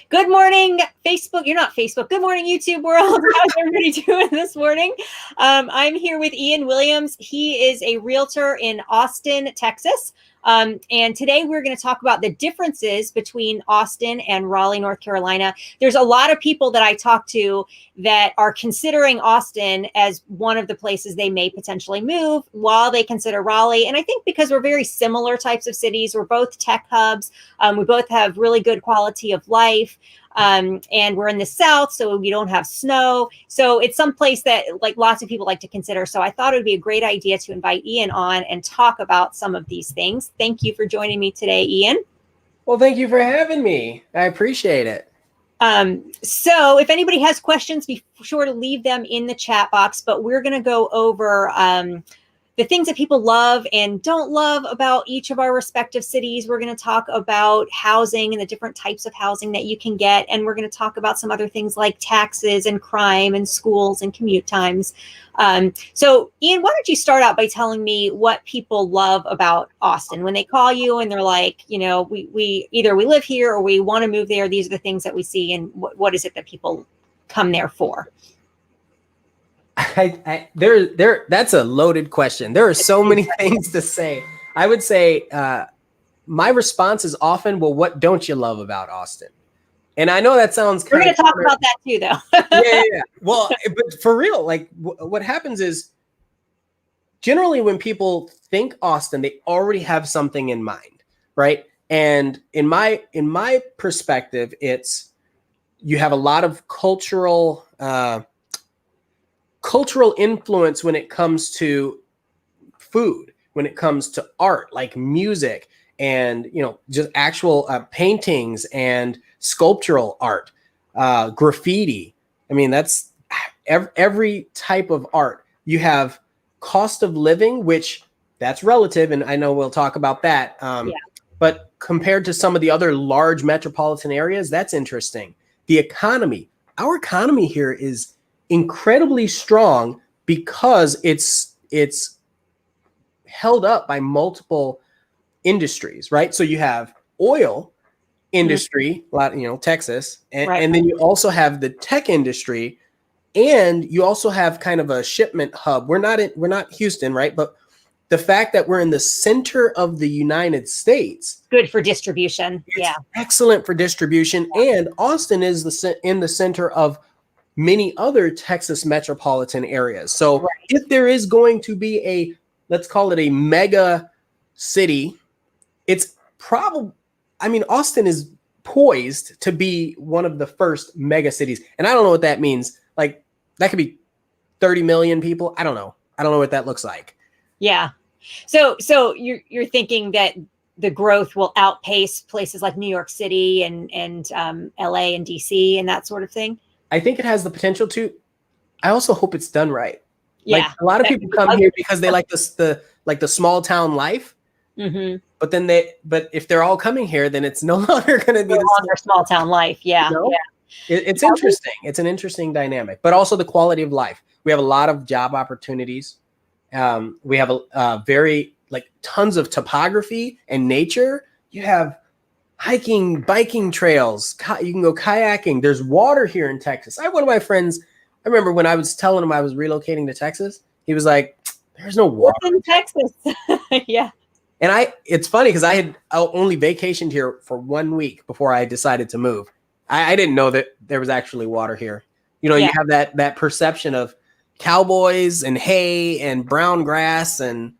Good morning, Facebook. You're not Facebook. Good morning, YouTube world. How's everybody doing this morning? I'm here with Ian Williams. He is a realtor in Austin, Texas. And today we're going to talk about the differences between Austin and Raleigh, North Carolina. There's a lot of people that I talk to that are considering Austin as one of the places they may potentially move while they consider Raleigh. And I think because we're very similar types of cities, we're both tech hubs. We both have really good quality of life. And we're in the South, so we don't have snow. So it's some place that like lots of people like to consider. So I thought it would be a great idea to invite Ian on and talk about some of these things. Thank you for joining me today, Ian. Well, thank you for having me. I appreciate it. So if anybody has questions, be sure to leave them in the chat box, but we're going to go over the things that people love and don't love about each of our respective cities. We're going to talk about housing and the different types of housing that you can get. And we're going to talk about some other things like taxes and crime and schools and commute times. So Ian, why don't you start out by telling me what people love about Austin when they call you and they're like, you know, we either we live here or we want to move there. These are the things that we see. And what is it that people come there for? That's a loaded question. There are so many things to say. I would say my response is often, well, what don't you love about Austin? And I know that sounds kind of... We're going to talk about that too, though. Yeah. Well, but for real, like what happens is generally when people think Austin, they already have something in mind, right? And in my perspective, it's you have a lot of cultural influence when it comes to food, when it comes to art, like music and, you know, just actual paintings and sculptural art, graffiti. I mean, that's every type of art. You have cost of living, which that's relative. And I know we'll talk about that. But compared to some of the other large metropolitan areas, that's interesting. The economy, our economy here is incredibly strong because it's held up by multiple industries, right? So you have oil industry, Texas, and then you also have the tech industry, and you also have kind of a shipment hub. We're not Houston, right? But the fact that we're in the center of the United States, good for distribution. Yeah, excellent for distribution. And Austin is in the center of many other Texas metropolitan areas. So if there is going to be let's call it a mega city, it's probably, Austin is poised to be one of the first mega cities. And I don't know what that means. Like that could be 30 million people. I don't know. I don't know what that looks like. Yeah. So you're thinking that the growth will outpace places like New York City and LA and DC and that sort of thing? I think it has the potential to. I also hope it's done right. Yeah, like a lot of people come here because they like the small town life. Mm-hmm. But if they're all coming here, then it's no longer going to be the small town life. Yeah, It's interesting. It's an interesting dynamic, but also the quality of life. We have a lot of job opportunities. We have a very tons of topography and nature. You have hiking, biking trails. You can go kayaking. There's water here in Texas. I have one of my friends. I remember when I was telling him I was relocating to Texas, he was like, "There's no water in Texas." Yeah. And it's funny because I had only vacationed here for 1 week before I decided to move. I didn't know that there was actually water here. You know, you have that perception of cowboys and hay and brown grass and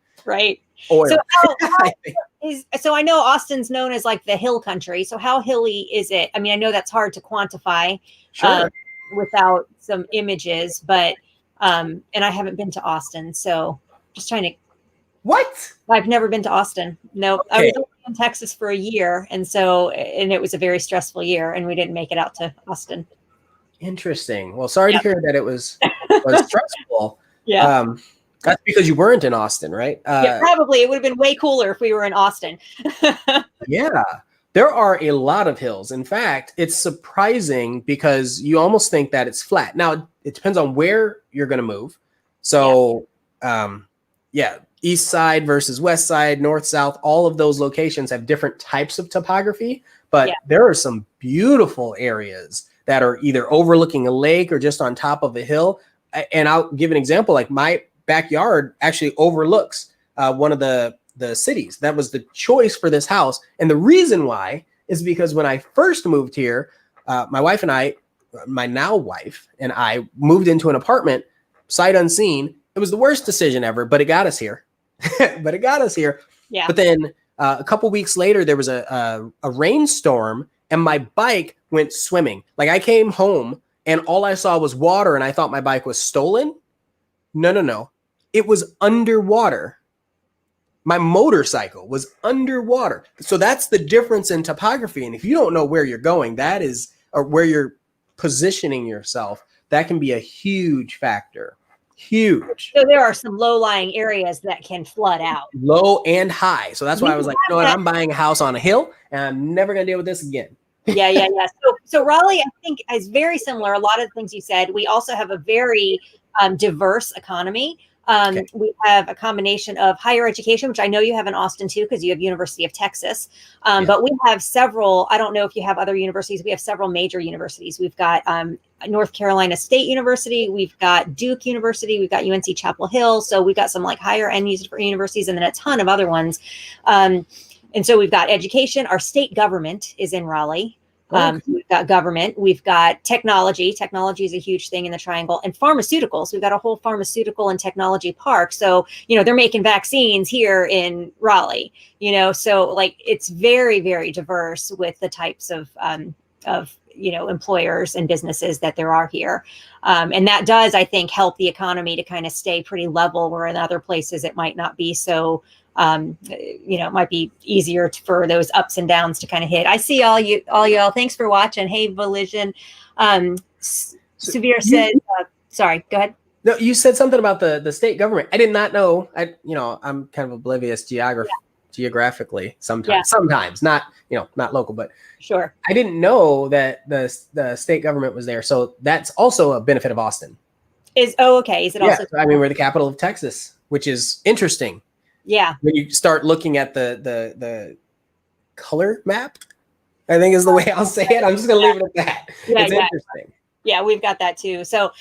oil. So I know Austin's known as like the hill country. So how hilly is it? I mean, I know that's hard to quantify without some images, but and I haven't been to Austin, so just trying to. What? I've never been to Austin. No, I was only in Texas for a year, and it was a very stressful year, and we didn't make it out to Austin. Interesting. Well, sorry to hear that it was stressful. Yeah. That's because you weren't in Austin, right? Yeah, probably. It would have been way cooler if we were in Austin. Yeah. There are a lot of hills. In fact, it's surprising because you almost think that it's flat. Now, it depends on where you're going to move. So, east side versus west side, north, south, all of those locations have different types of topography. but Yeah. there are some beautiful areas that are either overlooking a lake or just on top of a hill. And I'll give an example. Like my backyard actually overlooks one of the cities. That was the choice for this house. And the reason why is because when I first moved here, my wife and I, my now wife and I moved into an apartment, sight unseen. It was the worst decision ever, but it got us here. Yeah. But then a couple weeks later, there was a rainstorm and my bike went swimming. Like I came home and all I saw was water and I thought my bike was stolen. No. It was underwater. My motorcycle was underwater. So that's the difference in topography. And if you don't know where you're going, that is, or where you're positioning yourself, that can be a huge factor. Huge. So there are some low-lying areas that can flood out. Low and high. So that's why I was like, you know what? I'm buying a house on a hill and I'm never going to deal with this again. Yeah. So Raleigh, I think, is very similar. A lot of the things you said. We also have a very diverse economy. Okay. We have a combination of higher education, which I know you have in Austin too, because you have University of Texas. But we have several, I don't know if you have other universities. We have several major universities. We've got North Carolina State University. We've got Duke University. We've got UNC Chapel Hill. So we've got some like higher end universities and then a ton of other ones. And so we've got education. Our state government is in Raleigh. We've got government, we've got technology. Technology is a huge thing in the Triangle, and pharmaceuticals. We've got a whole pharmaceutical and technology park. So, they're making vaccines here in Raleigh, so like it's very, very diverse with the types of employers and businesses that there are here. And that does, I think, help the economy to kind of stay pretty level, where in other places it might not be so it might be easier for those ups and downs to kind of hit. I see all y'all. Thanks for watching. Hey, Volition. Severe said, sorry, go ahead. No, you said something about the state government. I did not know. I'm kind of oblivious geographically sometimes, not local, but sure. I didn't know that the state government was there. So that's also a benefit of Austin. Okay. Is it also? I mean, we're the capital of Texas, which is interesting. Yeah. When you start looking at the color map, I think is the way I'll say it. I'm just going to leave it at that. It's interesting. Yeah, we've got that too. So,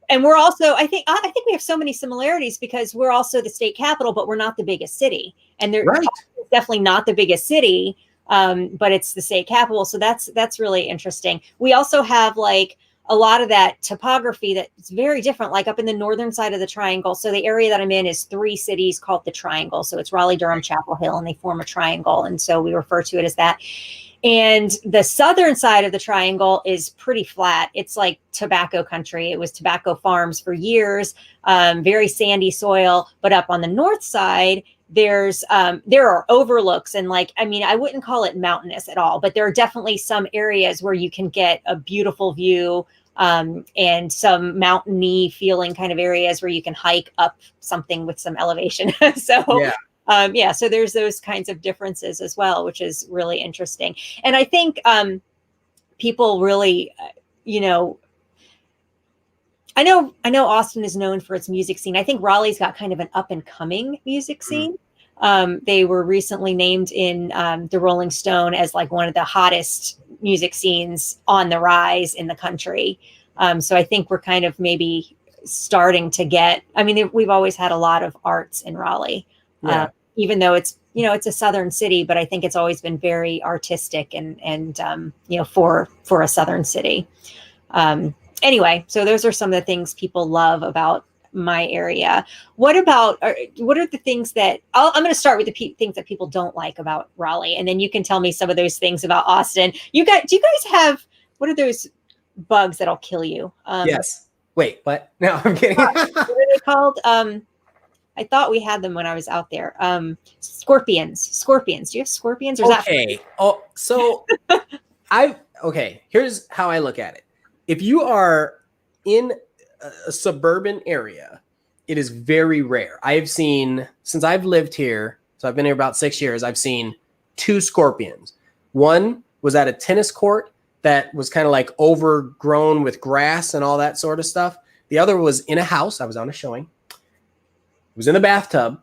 and we're also, I think we have so many similarities because we're also the state capital, but we're not the biggest city. And they're definitely not the biggest city, but it's the state capital. So that's really interesting. We also have like a lot of that topography that's very different, like up in the northern side of the Triangle. So the area that I'm in is 3 cities called the Triangle. So it's Raleigh, Durham, Chapel Hill, and they form a triangle. And so we refer to it as that. And the southern side of the Triangle is pretty flat. It's like tobacco country. It was tobacco farms for years, very sandy soil. But up on the north side, there are overlooks and I wouldn't call it mountainous at all, but there are definitely some areas where you can get a beautiful view and some mountainy feeling kind of areas where you can hike up something with some elevation. So there's those kinds of differences as well, which is really interesting. And I think people really, I know Austin is known for its music scene. I think Raleigh's got kind of an up and coming music scene. They were recently named in the Rolling Stone as like one of the hottest music scenes on the rise in the country. So I think we're kind of maybe starting to get, we've always had a lot of arts in Raleigh, even though it's a southern city, but I think it's always been very artistic and for a southern city. Anyway, so those are some of the things people love about my area. What are the things that I'm going to start with the things that people don't like about Raleigh, and then you can tell me some of those things about Austin. Do you guys have, what are those bugs that'll kill you? Yes. Wait, what? No, I'm kidding. What are they called? I thought we had them when I was out there. Scorpions. Do you have scorpions? Or okay. Here's how I look at it. If you are in a suburban area, it is very rare. I have seen, since I've lived here, so I've been here about 6 years, I've seen 2 scorpions. One was at a tennis court that was kind of like overgrown with grass and all that sort of stuff. The other was in a house. I was on a showing. It was in the bathtub,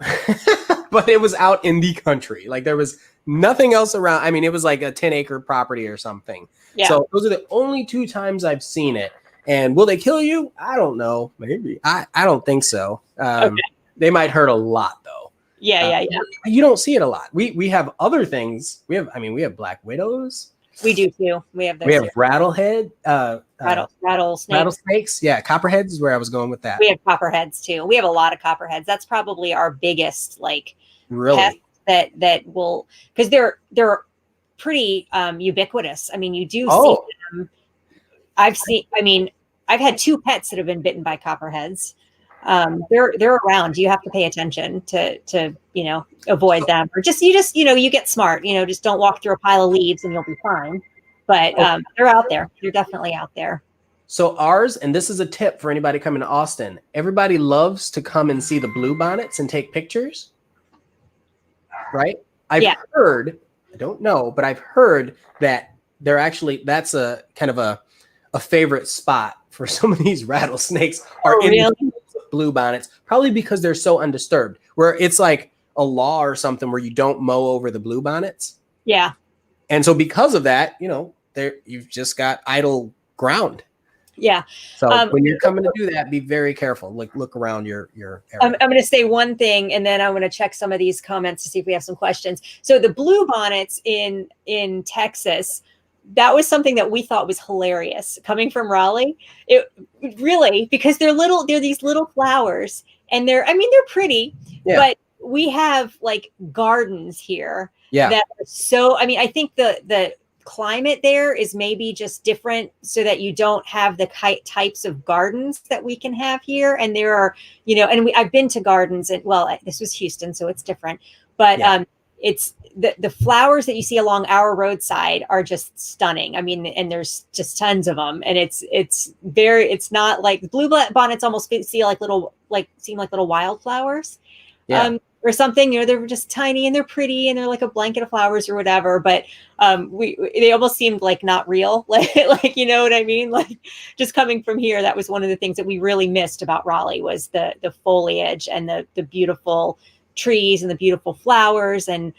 but it was out in the country. Like there was Nothing else around. I mean, it was like a 10-acre property or something. Yeah. So those are the only 2 times I've seen it. And will they kill you? I don't know. Maybe. I don't think so. Okay. They might hurt a lot though. Yeah. You don't see it a lot. We have other things. We have black widows. We do too. We have those. We have rattlehead. Rattlesnakes. Yeah, copperheads is where I was going with that. We have copperheads too. We have a lot of copperheads. That's probably our biggest really pest that will, because they're pretty ubiquitous. I mean, you do see them. I've had 2 pets that have been bitten by copperheads. They're around. You have to pay attention to avoid them, or you get smart. Just don't walk through a pile of leaves and you'll be fine. But they're out there. They're definitely out there. So ours, and this is a tip for anybody coming to Austin. Everybody loves to come and see the bluebonnets and take pictures, right? I've heard. I don't know, but I've heard that that's a kind of a favorite spot for some of these rattlesnakes bluebonnets, probably because they're so undisturbed, where it's like a law or something where you don't mow over the bluebonnets. Yeah. And so because of that, you've just got idle ground. Yeah. So when you're coming to do that, be very careful. Look around your area. I'm going to say one thing, and then I'm going to check some of these comments to see if we have some questions. So the bluebonnets in Texas, that was something that we thought was hilarious coming from Raleigh. It really, because they're these little flowers, and they're pretty, but we have gardens here that are so, I think the climate there is maybe just different, so that you don't have the types of gardens that we can have here. And there are, and I've been to gardens, and this was Houston, so it's different, but it's the flowers that you see along our roadside are just stunning. And there's just tons of them, and it's not like blue bonnets almost seem like little wildflowers. Or something, they're just tiny and they're pretty and they're like a blanket of flowers or whatever. But they almost seemed like not real, you know what I mean? Just coming from here, that was one of the things that we really missed about Raleigh, was the foliage and the beautiful trees and the beautiful flowers and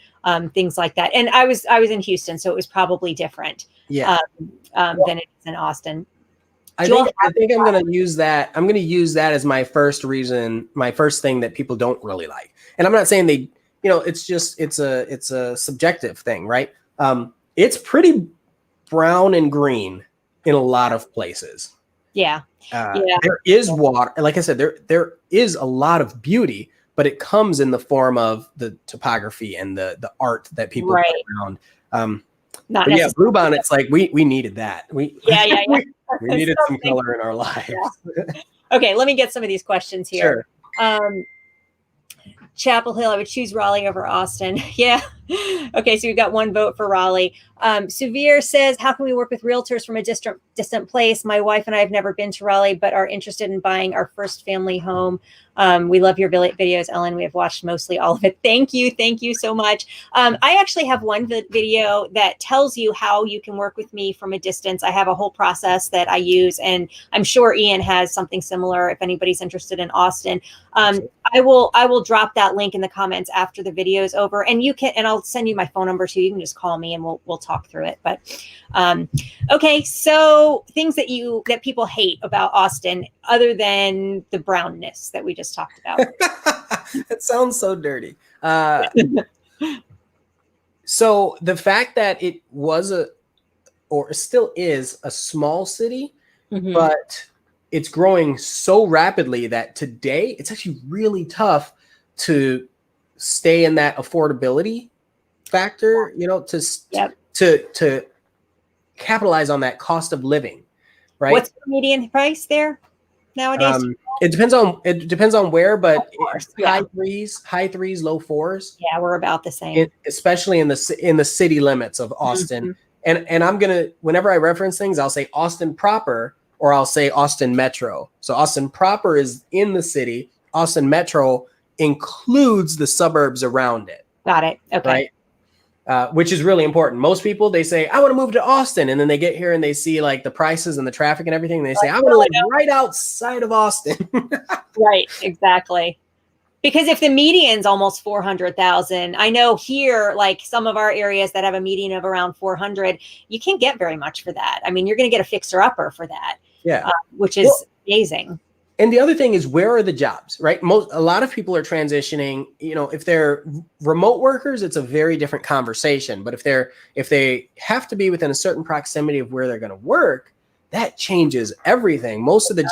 things like that. And I was in Houston, so it was probably different than it is in Austin. I think I'm going to use that. I'm going to use that as my first thing that people don't really like. And I'm not saying it's a subjective thing, right? It's pretty brown and green in a lot of places. Yeah. There is water. Like I said, there is a lot of beauty, but it comes in the form of the topography and the art that people put around. Bluebonnets, we needed that. We needed some color in our lives. Yeah. Okay, let me get some of these questions here. Sure. Chapel Hill, I would choose Raleigh over Austin. Yeah. Okay, so we've got 1 vote for Raleigh. Suvir says, how can we work with realtors from a distant place? My wife and I have never been to Raleigh, but are interested in buying our first family home. We love your videos, Ellen. We have watched mostly all of it. Thank you so much. I actually have one video that tells you how you can work with me from a distance. I have a whole process that I use, and I'm sure Ian has something similar if anybody's interested in Austin. I will drop that link in the comments after the video is over, and I'll send you my phone number too. You can just call me and we'll talk through it. But okay, so things that people hate about Austin, other than the brownness that we just talked about. It sounds so dirty. So the fact that it was or still is a small city, but it's growing so rapidly that today it's actually really tough to stay in that affordability factor, to capitalize on that cost of living, right? What's the median price there nowadays? It depends on where, but high threes, low 4s. Yeah, we're about the same. Especially in the city limits of Austin. And I'm gonna, whenever I reference things, I'll say Austin proper, or I'll say Austin Metro. So Austin proper is in the city. Austin Metro includes the suburbs around it. Got it. Okay. Right. Which is really important. Most people, they say, I want to move to Austin. And then they get here and they see the prices and the traffic and everything. And they say, I want to live right outside of Austin. Right. Exactly. Because if the median's almost 400,000, I know here, like some of our areas that have a median of around 400, you can't get very much for that. I mean, you're going to get a fixer upper for that, which is amazing. And the other thing is, where are the jobs, right? A lot of people are transitioning, if they're remote workers, it's a very different conversation. But if they have to be within a certain proximity of where they're going to work, that changes everything. Most of the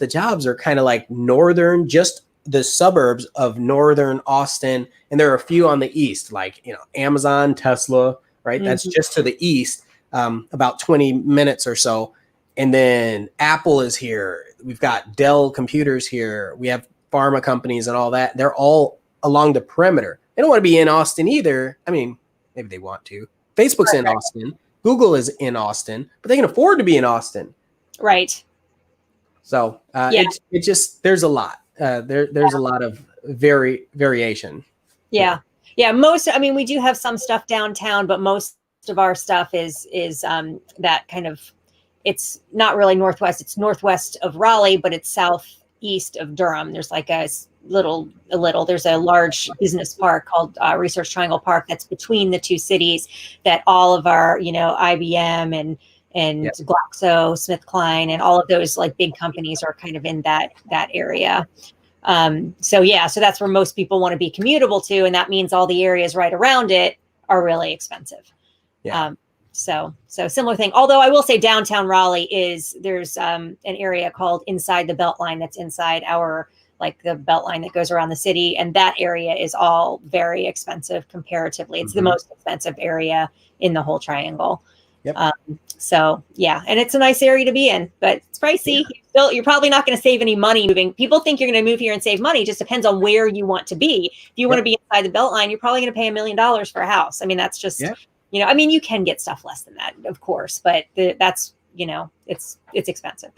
jobs are kind of like northern, just the suburbs of northern Austin. And there are a few on the east, like, Amazon, Tesla, right? That's just to the east, about 20 minutes or so. And then Apple is here. We've got Dell computers here. We have pharma companies and all that. They're all along the perimeter. They don't want to be in Austin either. I mean, maybe they want to. Facebook's in Austin. Google is in Austin, but they can afford to be in Austin. Right. So it just, there's a lot. There's a lot of variation. Yeah. Yeah. We do have some stuff downtown, but most of our stuff is that kind of, it's not really northwest. It's northwest of Raleigh, but it's southeast of Durham. There's like there's a large business park called Research Triangle Park that's between the two cities that all of our, IBM and GlaxoSmithKline and all of those like big companies are kind of in that area. So that's where most people want to be commutable to. And that means all the areas right around it are really expensive. Yeah. So similar thing. Although I will say downtown Raleigh there's an area called Inside the Beltline that's inside the Beltline that goes around the city. And that area is all very expensive comparatively. It's the most expensive area in the whole triangle. Yep. And it's a nice area to be in, but it's pricey. Yeah. You're probably not going to save any money moving. People think you're going to move here and save money. It just depends on where you want to be. If you want to be inside the Beltline, you're probably going to pay $1 million for a house. I mean, that's just... Yeah. You can get stuff less than that, of course, but that's, it's expensive.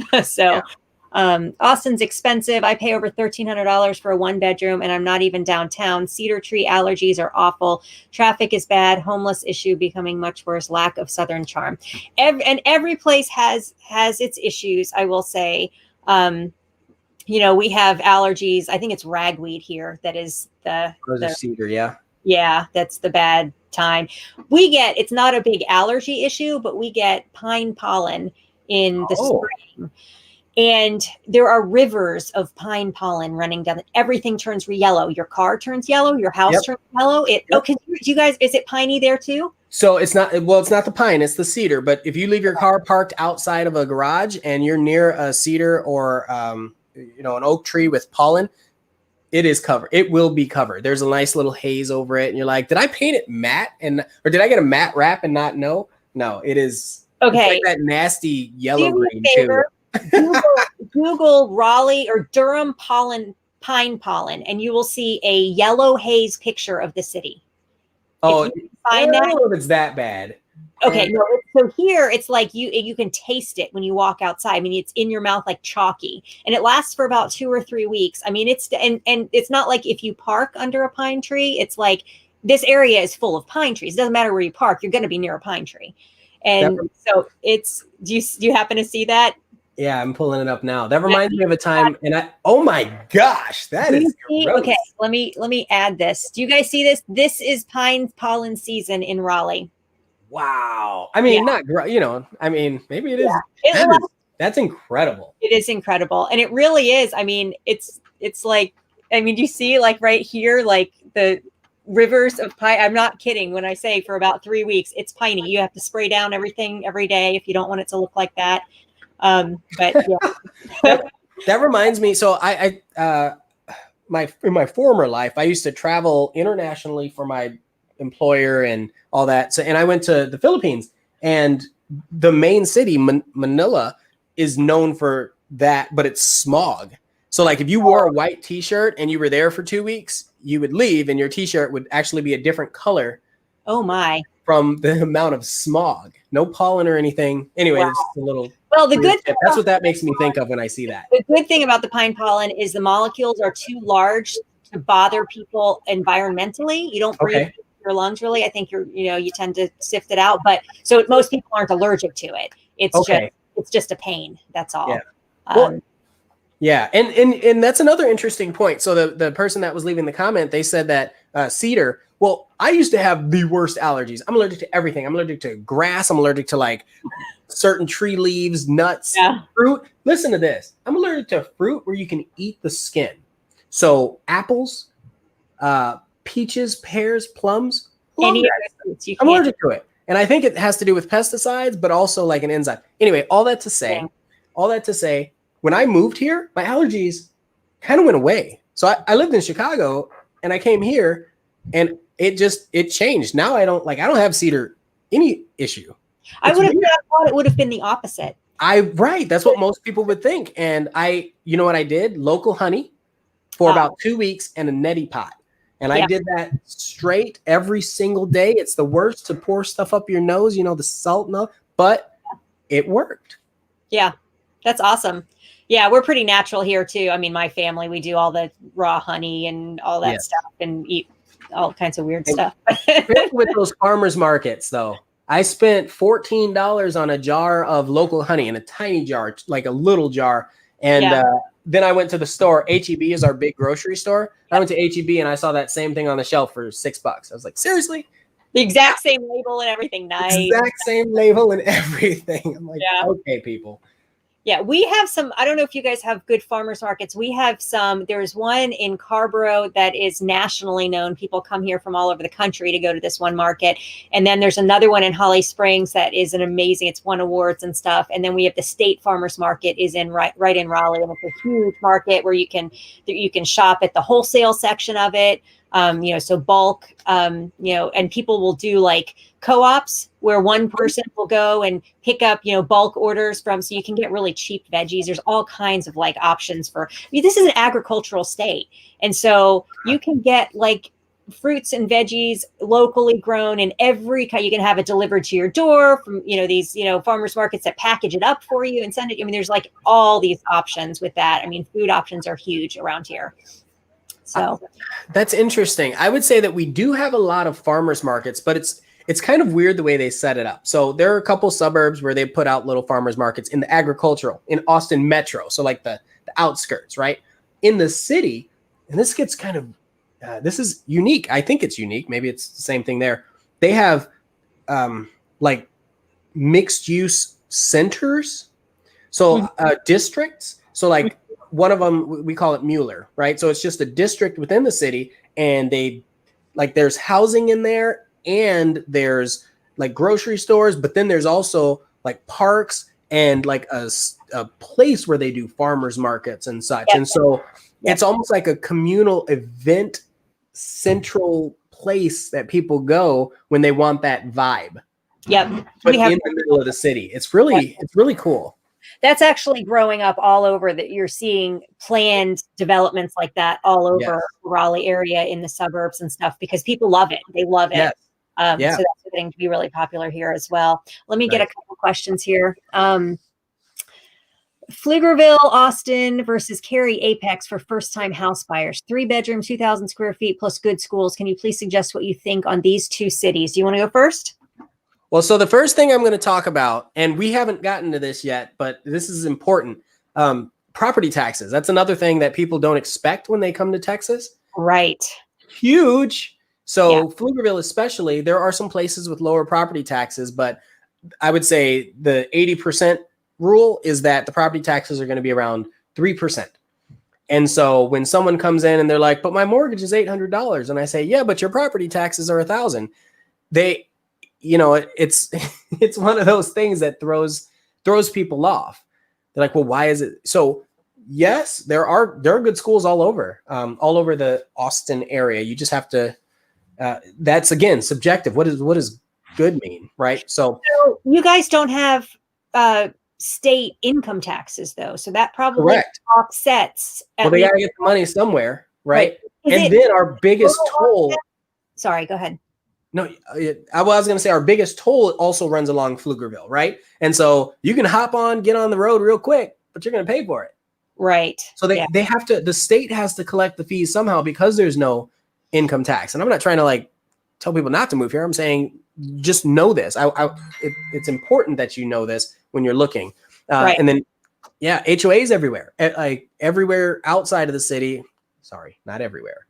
Austin's expensive. I pay over $1,300 for a 1-bedroom and I'm not even downtown. Cedar tree allergies are awful. Traffic is bad. Homeless issue becoming much worse. Lack of Southern charm. Every place has its issues, I will say. We have allergies. I think it's ragweed here. That is the cedar. Yeah. Yeah. That's the bad time. It's not a big allergy issue, but we get pine pollen in the spring. And there are rivers of pine pollen running down. Everything turns yellow. Your car turns yellow. Your house turns yellow. You guys, is it piney there too? So it's not the pine, it's the cedar. But if you leave your car parked outside of a garage and you're near a cedar or, an oak tree with pollen, it is covered. It will be covered. There's a nice little haze over it. And you're like, did I paint it matte or did I get a matte wrap and not know? No, it is. Okay. It's like that nasty yellow green too. Google Raleigh or Durham pine pollen, and you will see a yellow haze picture of the city. Oh, I don't know if it's that bad. Okay, no, so here it's like you can taste it when you walk outside. I mean, it's in your mouth like chalky, and it lasts for about 2 or 3 weeks. I mean, it's it's not like if you park under a pine tree. It's like this area is full of pine trees. It doesn't matter where you park; you're going to be near a pine tree. And so it's. Do you happen to see that? Yeah, I'm pulling it up now. That reminds me of a time, and oh my gosh, that is gross. Okay. Let me add this. Do you guys see this? This is pine pollen season in Raleigh. Wow. I mean, maybe it is. That's incredible. It is incredible. And it really is. I mean, it's like, do you see like right here, like the rivers of pine? I'm not kidding when I say for about 3 weeks, it's piney. You have to spray down everything every day if you don't want it to look like that. But yeah. that reminds me. So in my former life, I used to travel internationally for my employer and all that. So, and I went to the Philippines, and the main city, Manila, is known for that, but it's smog. So like if you wore a white t-shirt and you were there for 2 weeks, you would leave and your t-shirt would actually be a different color. Oh my. From the amount of smog. No pollen or anything. Anyway, It's just a little. Well, the good thing that's what that makes me think of when I see that. The good thing about the pine pollen is the molecules are too large to bother people environmentally. You don't breathe your lungs really. I think you tend to sift it out, but so most people aren't allergic to it. It's just a pain. That's all. Yeah. Well, Yeah, and that's another interesting point. So the person that was leaving the comment, they said that cedar. Well, I used to have the worst allergies. I'm allergic to everything. I'm allergic to grass. I'm allergic to like certain tree leaves, nuts, Yeah. fruit. Listen to this. I'm allergic to fruit where you can eat the skin. So apples, peaches, pears, plums. Any of those fruits you I'm can't. allergic to it, and I think it has to do with pesticides, but also like an enzyme. Anyway, all that to say, when I moved here, my allergies kind of went away. So I lived in Chicago and I came here and it changed. Now I don't have cedar any issue. I would have thought it would have been the opposite. Right. That's what most people would think. And you know what I did? Local honey for about 2 weeks and a neti pot. And I did that straight every single day. It's the worst to pour stuff up your nose, the salt and all, but it worked. Yeah, that's awesome. Yeah, we're pretty natural here too. I mean, my family, we do all the raw honey and all that stuff and eat all kinds of weird stuff. With those farmers markets, though, I spent $14 on a jar of local honey in a tiny jar, like a little jar. And then I went to the store. H-E-B is our big grocery store. I went to H-E-B and I saw that same thing on the shelf for $6. I was like, seriously? The exact same label and everything. Nice. Exact same label and everything. I'm like, okay, people. Yeah, we have some, I don't know if you guys have good farmers markets. We have some, there's one in Carborough that is nationally known. People come here from all over the country to go to this one market. And then there's another one in Holly Springs that is an amazing, it's won awards and stuff. And then we have the State Farmers Market is in right in Raleigh. And it's a huge market where you can shop at the wholesale section of it. So bulk, and people will do like co-ops where one person will go and pick up, bulk orders so you can get really cheap veggies. There's all kinds of like options this is an agricultural state. And so you can get like fruits and veggies locally grown in every kind. You can have it delivered to your door from, these, farmers markets that package it up for you and send it. I mean, there's like all these options with that. I mean, food options are huge around here. So that's interesting. I would say that we do have a lot of farmers markets, but it's kind of weird the way they set it up. So there are a couple suburbs where they put out little farmers markets in the agricultural, in Austin Metro. So like the outskirts, right? In the city, and this gets kind of, this is unique. I think it's unique. Maybe it's the same thing there. They have like mixed use centers. So districts. So like, one of them, we call it Mueller, right? So it's just a district within the city, and there's housing in there, and there's like grocery stores, but then there's also like parks and like a place where they do farmers markets and such. And so it's almost like a communal event central place that people go when they want that vibe. Yep. But in the middle of the city. It's really cool. That's actually growing up all over, that you're seeing planned developments like that all over the Raleigh area in the suburbs and stuff, because people love it. They love it. Yes. So that's getting to be really popular here as well. Let me get a couple questions here. Pflugerville, Austin versus Cary, Apex for first-time house buyers. 3-bedroom, 2,000 square feet plus good schools. Can you please suggest what you think on these two cities? Do you want to go first? Well, so the first thing I'm going to talk about, and we haven't gotten to this yet, but this is important. Property taxes. That's another thing that people don't expect when they come to Texas. Right. Huge. So Pflugerville especially, there are some places with lower property taxes, but I would say the 80% rule is that the property taxes are going to be around 3%. And so when someone comes in and they're like, but my mortgage is $800, and I say, yeah, but your property taxes are $1,000. It's one of those things that throws people off. They're like, well, why is it? So yes, there are good schools all over the Austin area. You just have to, that's again, subjective. What does good mean? Right. So you guys don't have, state income taxes though. So that probably offsets. Well, they got to get the money somewhere. Right. And then our biggest toll. Sorry, go ahead. No, I was going to say our biggest toll also runs along Pflugerville, right? And so you can get on the road real quick, but you're going to pay for it. Right. So they have to, the state has to collect the fees somehow because there's no income tax. And I'm not trying to like tell people not to move here. I'm saying just know this. It's important that you know this when you're looking. And then Yeah, HOAs everywhere. Like everywhere outside of the city. Sorry, not everywhere.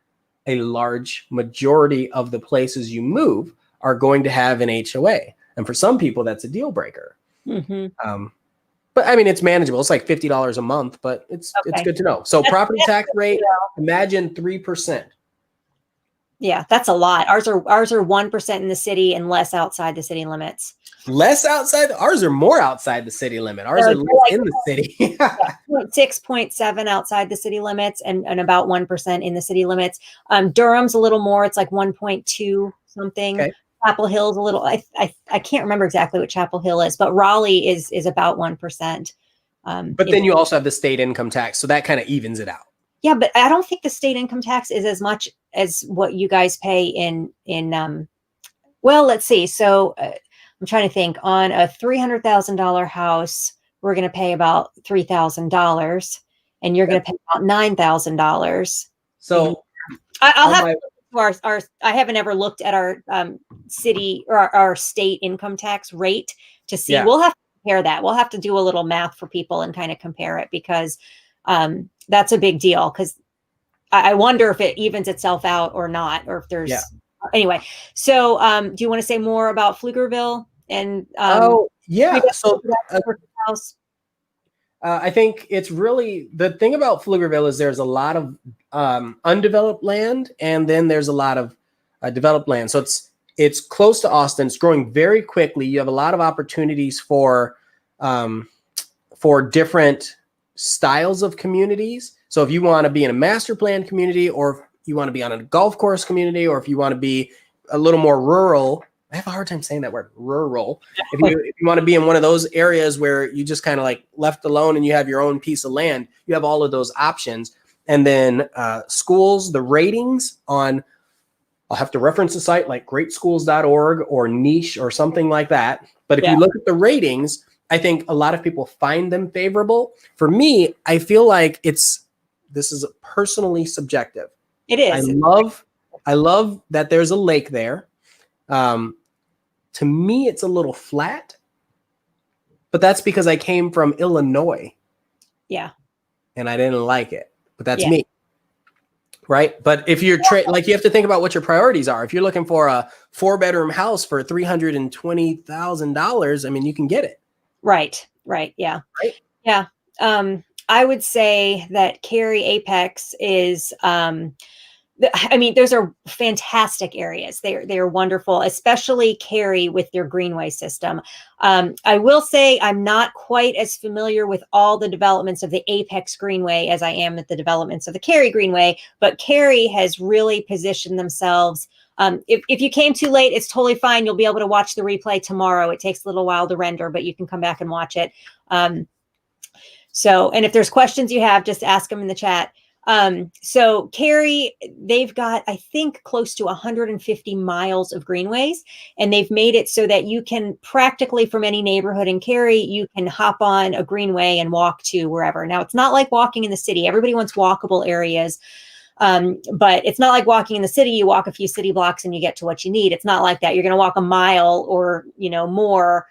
A large majority of the places you move are going to have an HOA. And for some people, that's a deal breaker. But I mean, it's manageable. It's like $50 a month, but it's good to know. So property tax rate, imagine 3%. Yeah, that's a lot. Ours are 1% in the city and less outside the city limits. Less outside? Ours are more outside the city limit. Ours are less in the city. 0.6, 0.7 outside the city limits and about 1% in the city limits. Durham's a little more. It's like 1.2 something. Okay. Chapel Hill's a little, I can't remember exactly what Chapel Hill is, but Raleigh is about 1%. But then you also have the state income tax. So that kind of evens it out. Yeah, but I don't think the state income tax is as much as what you guys pay in well, let's see. So I'm trying to think. On a $300,000 house, we're going to pay about $3,000, and you're going to pay about $9,000. So I'll have our I haven't ever looked at our city or our state income tax rate to see. Yeah. We'll have to compare that. We'll have to do a little math for people and kind of compare it, because that's a big deal, because I wonder if it evens itself out or not, or if there's anyway. So do you want to say more about Pflugerville and so I think it's really, the thing about Pflugerville is there's a lot of undeveloped land, and then there's a lot of developed land. So it's close to Austin. It's growing very quickly. You have a lot of opportunities for different styles of communities. So if you want to be in a master plan community, or if you want to be on a golf course community, or if you want to be a little more rural, I have a hard time saying that word, rural. If you want to be in one of those areas where you just kind of like left alone and you have your own piece of land, you have all of those options. And then schools, the ratings on, I'll have to reference a site like greatschools.org or Niche or something like that. But if you look at the ratings, I think a lot of people find them favorable. For me, I feel like this is personally subjective. It is. I love that there's a lake there. To me, it's a little flat, but that's because I came from Illinois. Yeah. And I didn't like it, but that's me. Right. But if you're like, you have to think about what your priorities are. If you're looking for a 4-bedroom house for $320,000, I mean, you can get it. Right. Yeah. Right. Yeah. I would say that Cary Apex is, I mean, those are fantastic areas. They're wonderful, especially Cary with their greenway system. I will say I'm not quite as familiar with all the developments of the Apex Greenway as I am at the developments of the Cary Greenway, but Cary has really positioned themselves. If you came too late, it's totally fine. You'll be able to watch the replay tomorrow. It takes a little while to render, but you can come back and watch it. So, and if there's questions you have, just ask them in the chat. So Cary, they've got, I think, close to 150 miles of greenways, and they've made it so that you can practically, from any neighborhood in Cary, you can hop on a greenway and walk to wherever. Now, it's not like walking in the city. Everybody wants walkable areas. But it's not like walking in the city. You walk a few city blocks and you get to what you need. It's not like that. You're going to walk a mile or, more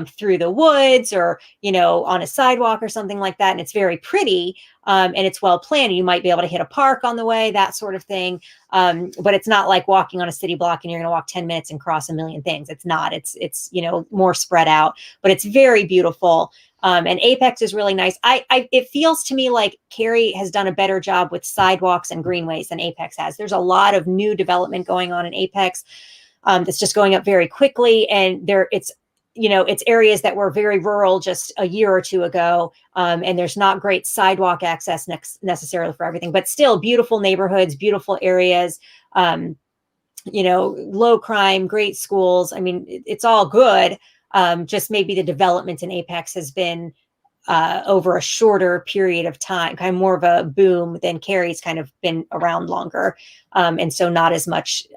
through the woods or, on a sidewalk or something like that. And it's very pretty. And it's well planned. You might be able to hit a park on the way, that sort of thing. But it's not like walking on a city block and you're going to walk 10 minutes and cross a million things. It's not. It's more spread out, but it's very beautiful. And Apex is really nice. It feels to me like Cary has done a better job with sidewalks and greenways than Apex has. There's a lot of new development going on in Apex that's just going up very quickly. And it's areas that were very rural just a year or two ago. And there's not great sidewalk access necessarily for everything, but still beautiful neighborhoods, beautiful areas, low crime, great schools. I mean, it's all good. Just maybe the development in Apex has been over a shorter period of time, kind of more of a boom than Cary's kind of been around longer. And so not as much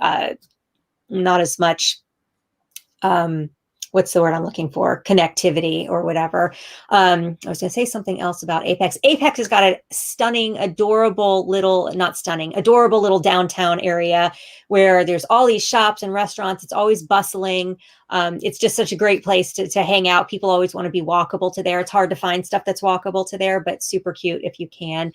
what's the word I'm looking for? Connectivity or whatever. I was going to say something else about Apex. Apex has got a stunning, adorable little, not stunning, adorable little downtown area where there's all these shops and restaurants. It's always bustling. It's just such a great place to hang out. People always want to be walkable to there. It's hard to find stuff that's walkable to there, but super cute if you can.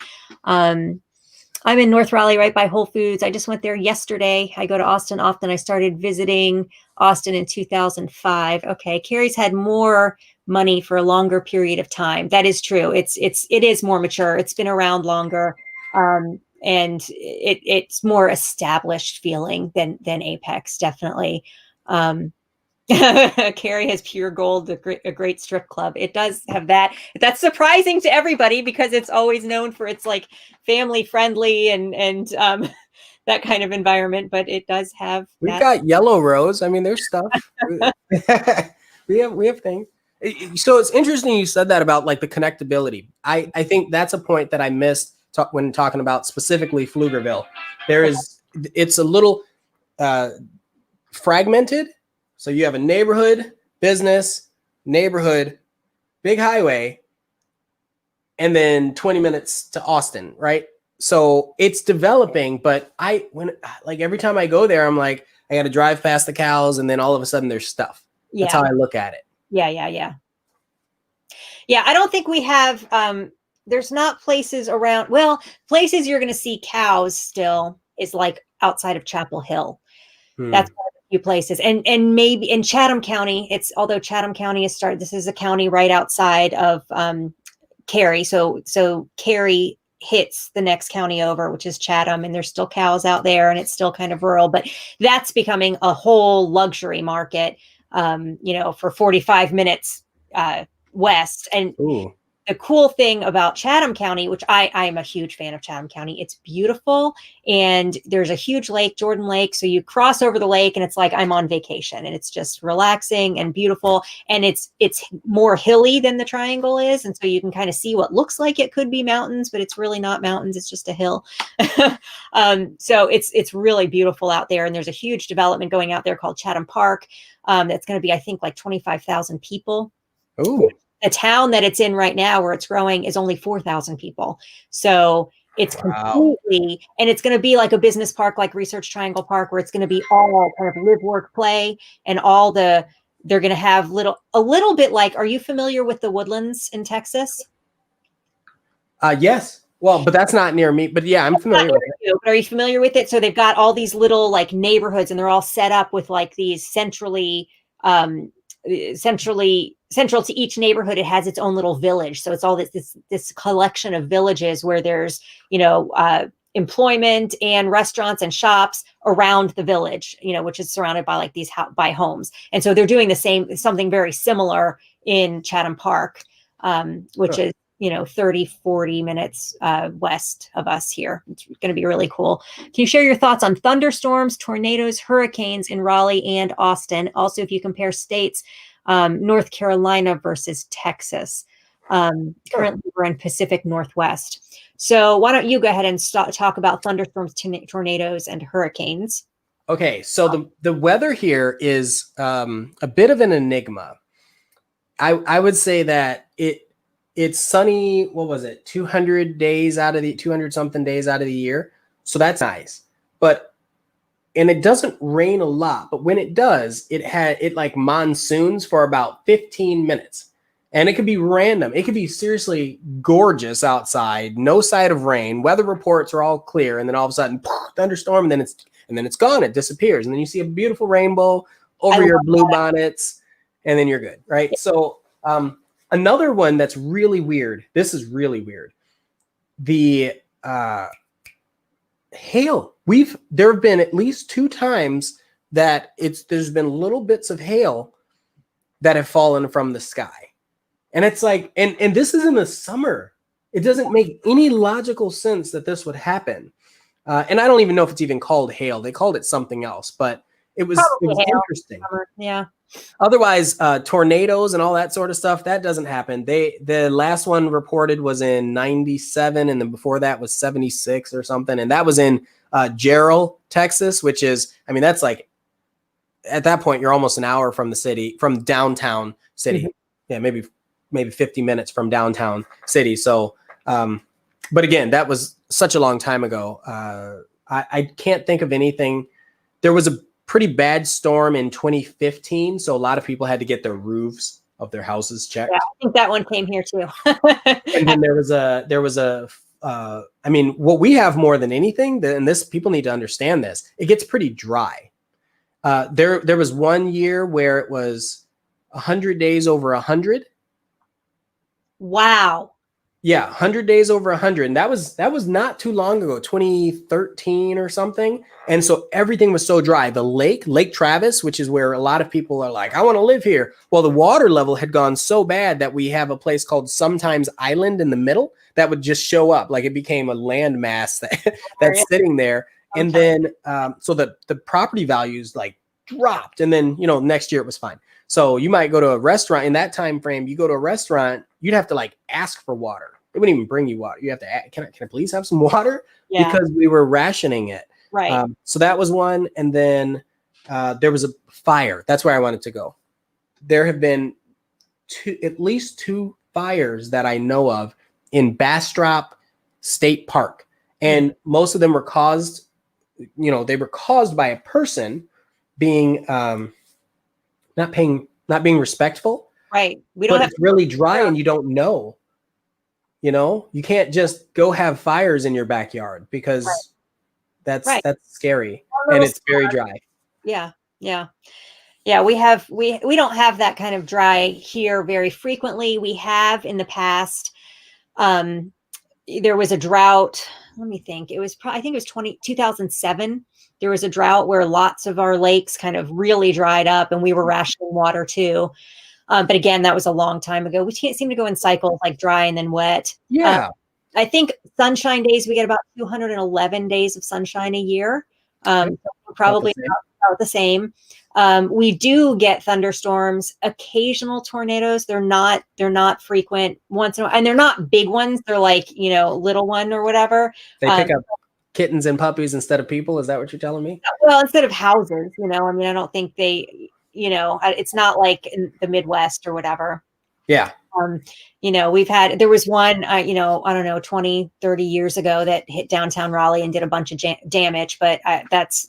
I'm in North Raleigh, right by Whole Foods. I just went there yesterday. I go to Austin often. I started visiting Austin in 2005. Okay, Carrie's had more money for a longer period of time. That is true. It is more mature. It's been around longer, and it's more established feeling than Apex, definitely. Carrie has Pure Gold, a great strip club. It does have that. That's surprising to everybody because it's always known for its like family friendly and that kind of environment. But it does have. We've got Yellow Rose. I mean, there's stuff. we have things. So it's interesting you said that about like the connectability. I think that's a point that I missed when talking about specifically Pflugerville. It's a little fragmented. So you have a neighborhood, business, neighborhood, big highway, and then 20 minutes to Austin, right? So it's developing, but every time I go there, I'm like, I got to drive past the cows, and then all of a sudden there's stuff. Yeah. That's how I look at it. Yeah. I don't think we have, there's not places around, places you're going to see cows still is like outside of Chapel Hill. That's one of the few places. And maybe in Chatham County, although Chatham County this is a county right outside of Cary. So Cary hits the next county over, which is Chatham, and there's still cows out there, and it's still kind of rural, but that's becoming a whole luxury market, for 45 minutes west. And ooh. The cool thing about Chatham County, which I am a huge fan of Chatham County, it's beautiful. And there's a huge lake, Jordan Lake. So you cross over the lake and it's like I'm on vacation, and it's just relaxing and beautiful. And it's more hilly than the Triangle is. And so you can kind of see what looks like it could be mountains, but it's really not mountains. It's just a hill. So it's really beautiful out there. And there's a huge development going out there called Chatham Park. That's going to be, I think, like 25,000 people. Ooh. The town that it's in right now where it's growing is only 4,000 people. So it's completely, and it's going to be like a business park, like Research Triangle Park, where it's going to be all kind of live, work, play, and they're going to have a little bit like, are you familiar with the Woodlands in Texas? Yes. Well, but that's not near me, but yeah, I'm familiar with it. But are you familiar with it? So they've got all these little like neighborhoods, and they're all set up with like these central to each neighborhood. It has its own little village. So it's all this collection of villages where there's, employment and restaurants and shops around the village, which is surrounded by like these by homes. And so they're doing something very similar in Chatham Park, which is, 30, 40 minutes west of us here. It's going to be really cool. Can you share your thoughts on thunderstorms, tornadoes, hurricanes in Raleigh and Austin? Also, if you compare states, North Carolina versus Texas. Currently, we're in Pacific Northwest. So why don't you go ahead and talk about thunderstorms, tornadoes, and hurricanes? Okay, so the weather here is a bit of an enigma. I would say that it's sunny. What was it? 200 something days out of the year. So that's nice. And it doesn't rain a lot, but when it does, it like monsoons for about 15 minutes. And it could be random. It could be seriously gorgeous outside, no sight of rain. Weather reports are all clear, and then all of a sudden, thunderstorm, and then it's gone. It disappears, and then you see a beautiful rainbow over your blue bonnets, and then you're good, right? Yeah. So another one that's really weird. This is really weird. The hail. There have been at least 2 times that there's been little bits of hail that have fallen from the sky. And it's like, and this is in the summer. It doesn't make any logical sense that this would happen. And I don't even know if it's even called hail. They called it something else, but it was interesting. Yeah. Otherwise, tornadoes and all that sort of stuff, that doesn't happen. The last one reported was in 97, and then before that was 76 or something. And that was in Jarrell, Texas, which is, that's like at that point, you're almost an hour from the city, from downtown city. Mhm. Yeah, maybe 50 minutes from downtown city. So, but again, that was such a long time ago. I can't think of anything. There was a pretty bad storm in 2015, so a lot of people had to get their roofs of their houses checked. Yeah, I think that one came here too. And then there was a I mean, what we have more than anything, and this people need to understand this, it gets pretty dry. There was one year where it was 100 days over 100. Wow. Yeah, 100 days over 100. And that was not too long ago, 2013 or something. And so everything was so dry. The Lake Travis, which is where a lot of people are like, I want to live here. Well, the water level had gone so bad that we have a place called Sometimes Island in the middle that would just show up. Like it became a landmass that's sitting there. And then, so the property values like dropped. And then, next year it was fine. So you might go to a restaurant in that time frame. You go to a restaurant, you'd have to like ask for water. They wouldn't even bring you water. You have to ask, can I please have some water? Yeah. Because we were rationing it. Right. So that was one. And then there was a fire. That's where I wanted to go. There have been at least two fires that I know of in Bastrop State Park. And most of them were caused, they were caused by a person being not being respectful. Right. We don't but have it's really dry and you don't know. You can't just go have fires in your backyard because that's scary and it's very dry. Yeah. Yeah. Yeah. We don't have that kind of dry here very frequently. We have in the past, there was a drought. Let me think. I think it was 2007. There was a drought where lots of our lakes kind of really dried up and we were rationing water too. But again, that was a long time ago. We can't seem to go in cycles like dry and then wet. Yeah. I think sunshine days, we get about 211 days of sunshine a year. Probably about the same. We do get thunderstorms, occasional tornadoes. They're not frequent once in a while, and they're not big ones. They're like, little one or whatever. They pick up kittens and puppies instead of people. Is that what you're telling me? Well, instead of houses, I don't think they, it's not like in the Midwest or whatever. Yeah. There was one, I don't know, 20, 30 years ago that hit downtown Raleigh and did a bunch of damage, but that's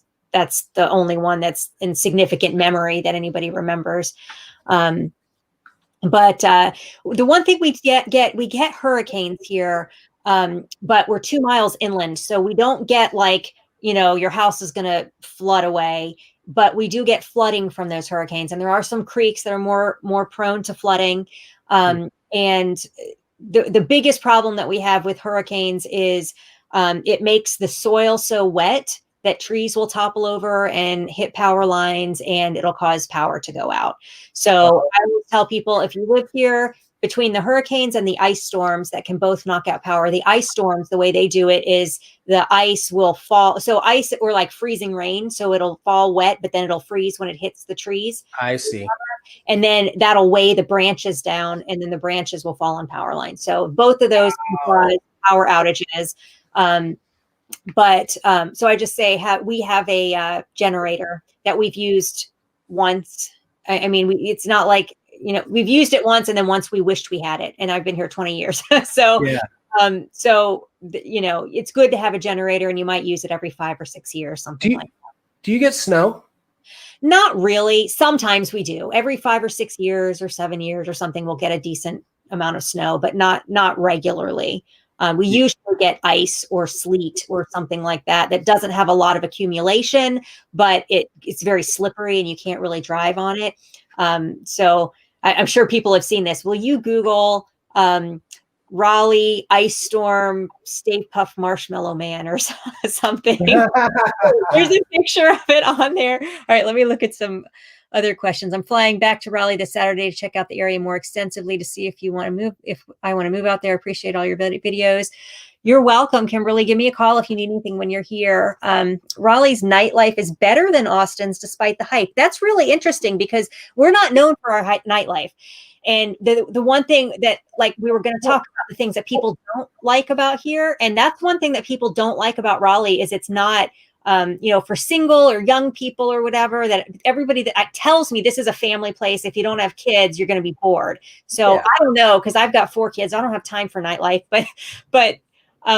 the only one that's in significant memory that anybody remembers. But the one thing we get hurricanes here, but we're 2 miles inland. So we don't get like, your house is going to flood away, but we do get flooding from those hurricanes. And there are some creeks that are more prone to flooding. And the biggest problem that we have with hurricanes is it makes the soil so wet that trees will topple over and hit power lines and it'll cause power to go out. So I always tell people, if you live here between the hurricanes and the ice storms that can both knock out power, the ice storms, the way they do it is the ice will fall. So ice or like freezing rain. So it'll fall wet, but then it'll freeze when it hits the trees. I see. And then that'll weigh the branches down and then the branches will fall on power lines. So both of those can cause power outages. So I just say we have a generator that we've used once. I mean, it's not like, we've used it once and then once we wished we had it. And I've been here 20 years. So, yeah. It's good to have a generator and you might use it every 5 or 6 years, something like that. Do you get snow? Not really. Sometimes we do. Every 5 or 6 years or 7 years or something, we'll get a decent amount of snow, but not regularly. We usually get ice or sleet or something like that doesn't have a lot of accumulation, but it's very slippery and you can't really drive on it. So I'm sure people have seen this. Will you Google Raleigh ice storm Stay Puft Marshmallow Man or something? There's a picture of it on there. All right, let me look at some other questions. I'm flying back to Raleigh this Saturday to check out the area more extensively to see if I want to move out there. Appreciate all your videos. You're welcome, Kimberly. Give me a call if you need anything when you're here. Raleigh's nightlife is better than Austin's despite the hype. That's really interesting because we're not known for our nightlife. And the one thing that, like, we were going to talk about the things that people don't like about here. And that's one thing that people don't like about Raleigh is it's not for single or young people or whatever, that everybody that tells me this is a family place. If you don't have kids, you're going to be bored. So Yeah. I don't know, because I've got 4 kids. I don't have time for nightlife, but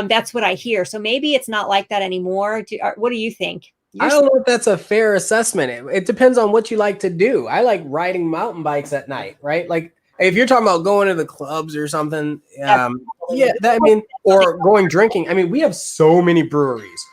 that's what I hear. So maybe it's not like that anymore. What do you think? I don't know if that's a fair assessment. It depends on what you like to do. I like riding mountain bikes at night, right? Like if you're talking about going to the clubs or something, or going drinking. I mean, we have so many breweries,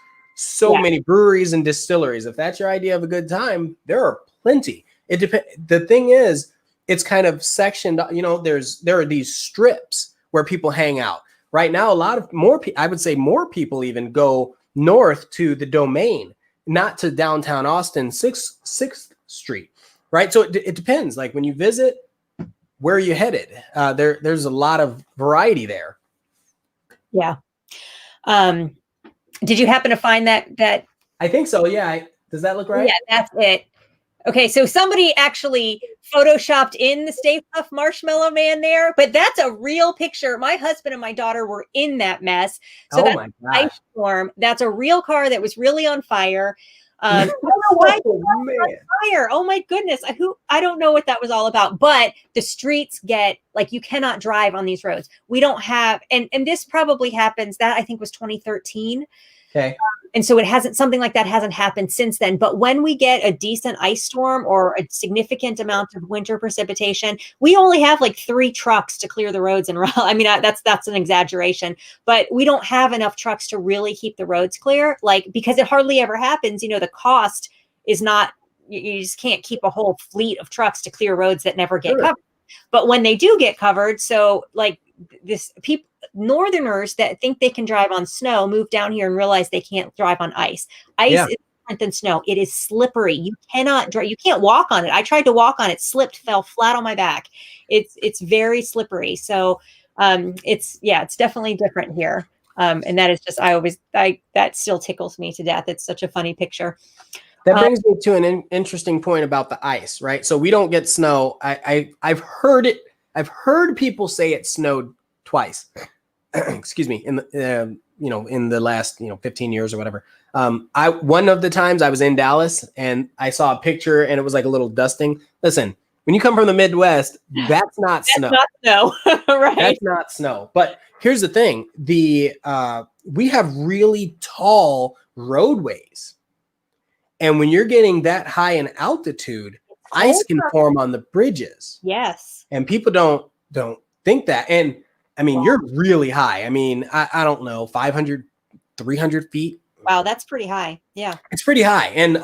many breweries and distilleries. If that's your idea of a good time, there are plenty. It depends. The thing is, it's kind of sectioned. There are these strips where people hang out. Right now, I would say more people even go north to the Domain, not to downtown Austin, 6th Street, right? So it depends. Like when you visit, where are you headed? There's a lot of variety there. Yeah. Did you happen to find that? I think so. Yeah. Does that look right? Yeah, that's it. Okay, so somebody actually photoshopped in the Stay Puft Marshmallow Man there, but that's a real picture. My husband and my daughter were in that mess. So that's my gosh. ice storm. That's a real car that was really on fire. I don't know why on fire. Oh my goodness. I don't know what that was all about, but the streets get like, you cannot drive on these roads. We don't have, and this probably happens, that I think was 2013. Okay. And so something like that hasn't happened since then. But when we get a decent ice storm or a significant amount of winter precipitation, we only have like 3 trucks to clear the roads in Raleigh. I mean, that's an exaggeration, but we don't have enough trucks to really keep the roads clear, because it hardly ever happens. The cost is not, you just can't keep a whole fleet of trucks to clear roads that never get covered. But when they do get covered, so like Northerners that think they can drive on snow move down here and realize they can't drive on ice. Ice is different than snow. It is slippery. You cannot drive. You can't walk on it. I tried to walk on it, slipped, fell flat on my back. It's very slippery. So it's definitely different here. And that is just, that still tickles me to death. It's such a funny picture. That brings me to an interesting point about the ice, right? So we don't get snow. I've heard it. I've heard people say it snowed twice. Excuse me. In the last 15 years or whatever. One of the times I was in Dallas and I saw a picture and it was like a little dusting. Listen, when you come from the Midwest, that's not snow. That's not snow, right? That's not snow. But here's the thing: we have really tall roadways. And when you're getting that high in altitude, ice can form on the bridges. Yes. And people don't think that. And I mean, you're really high. I mean, I don't know, 500, 300 feet. Wow, that's pretty high. Yeah. It's pretty high. And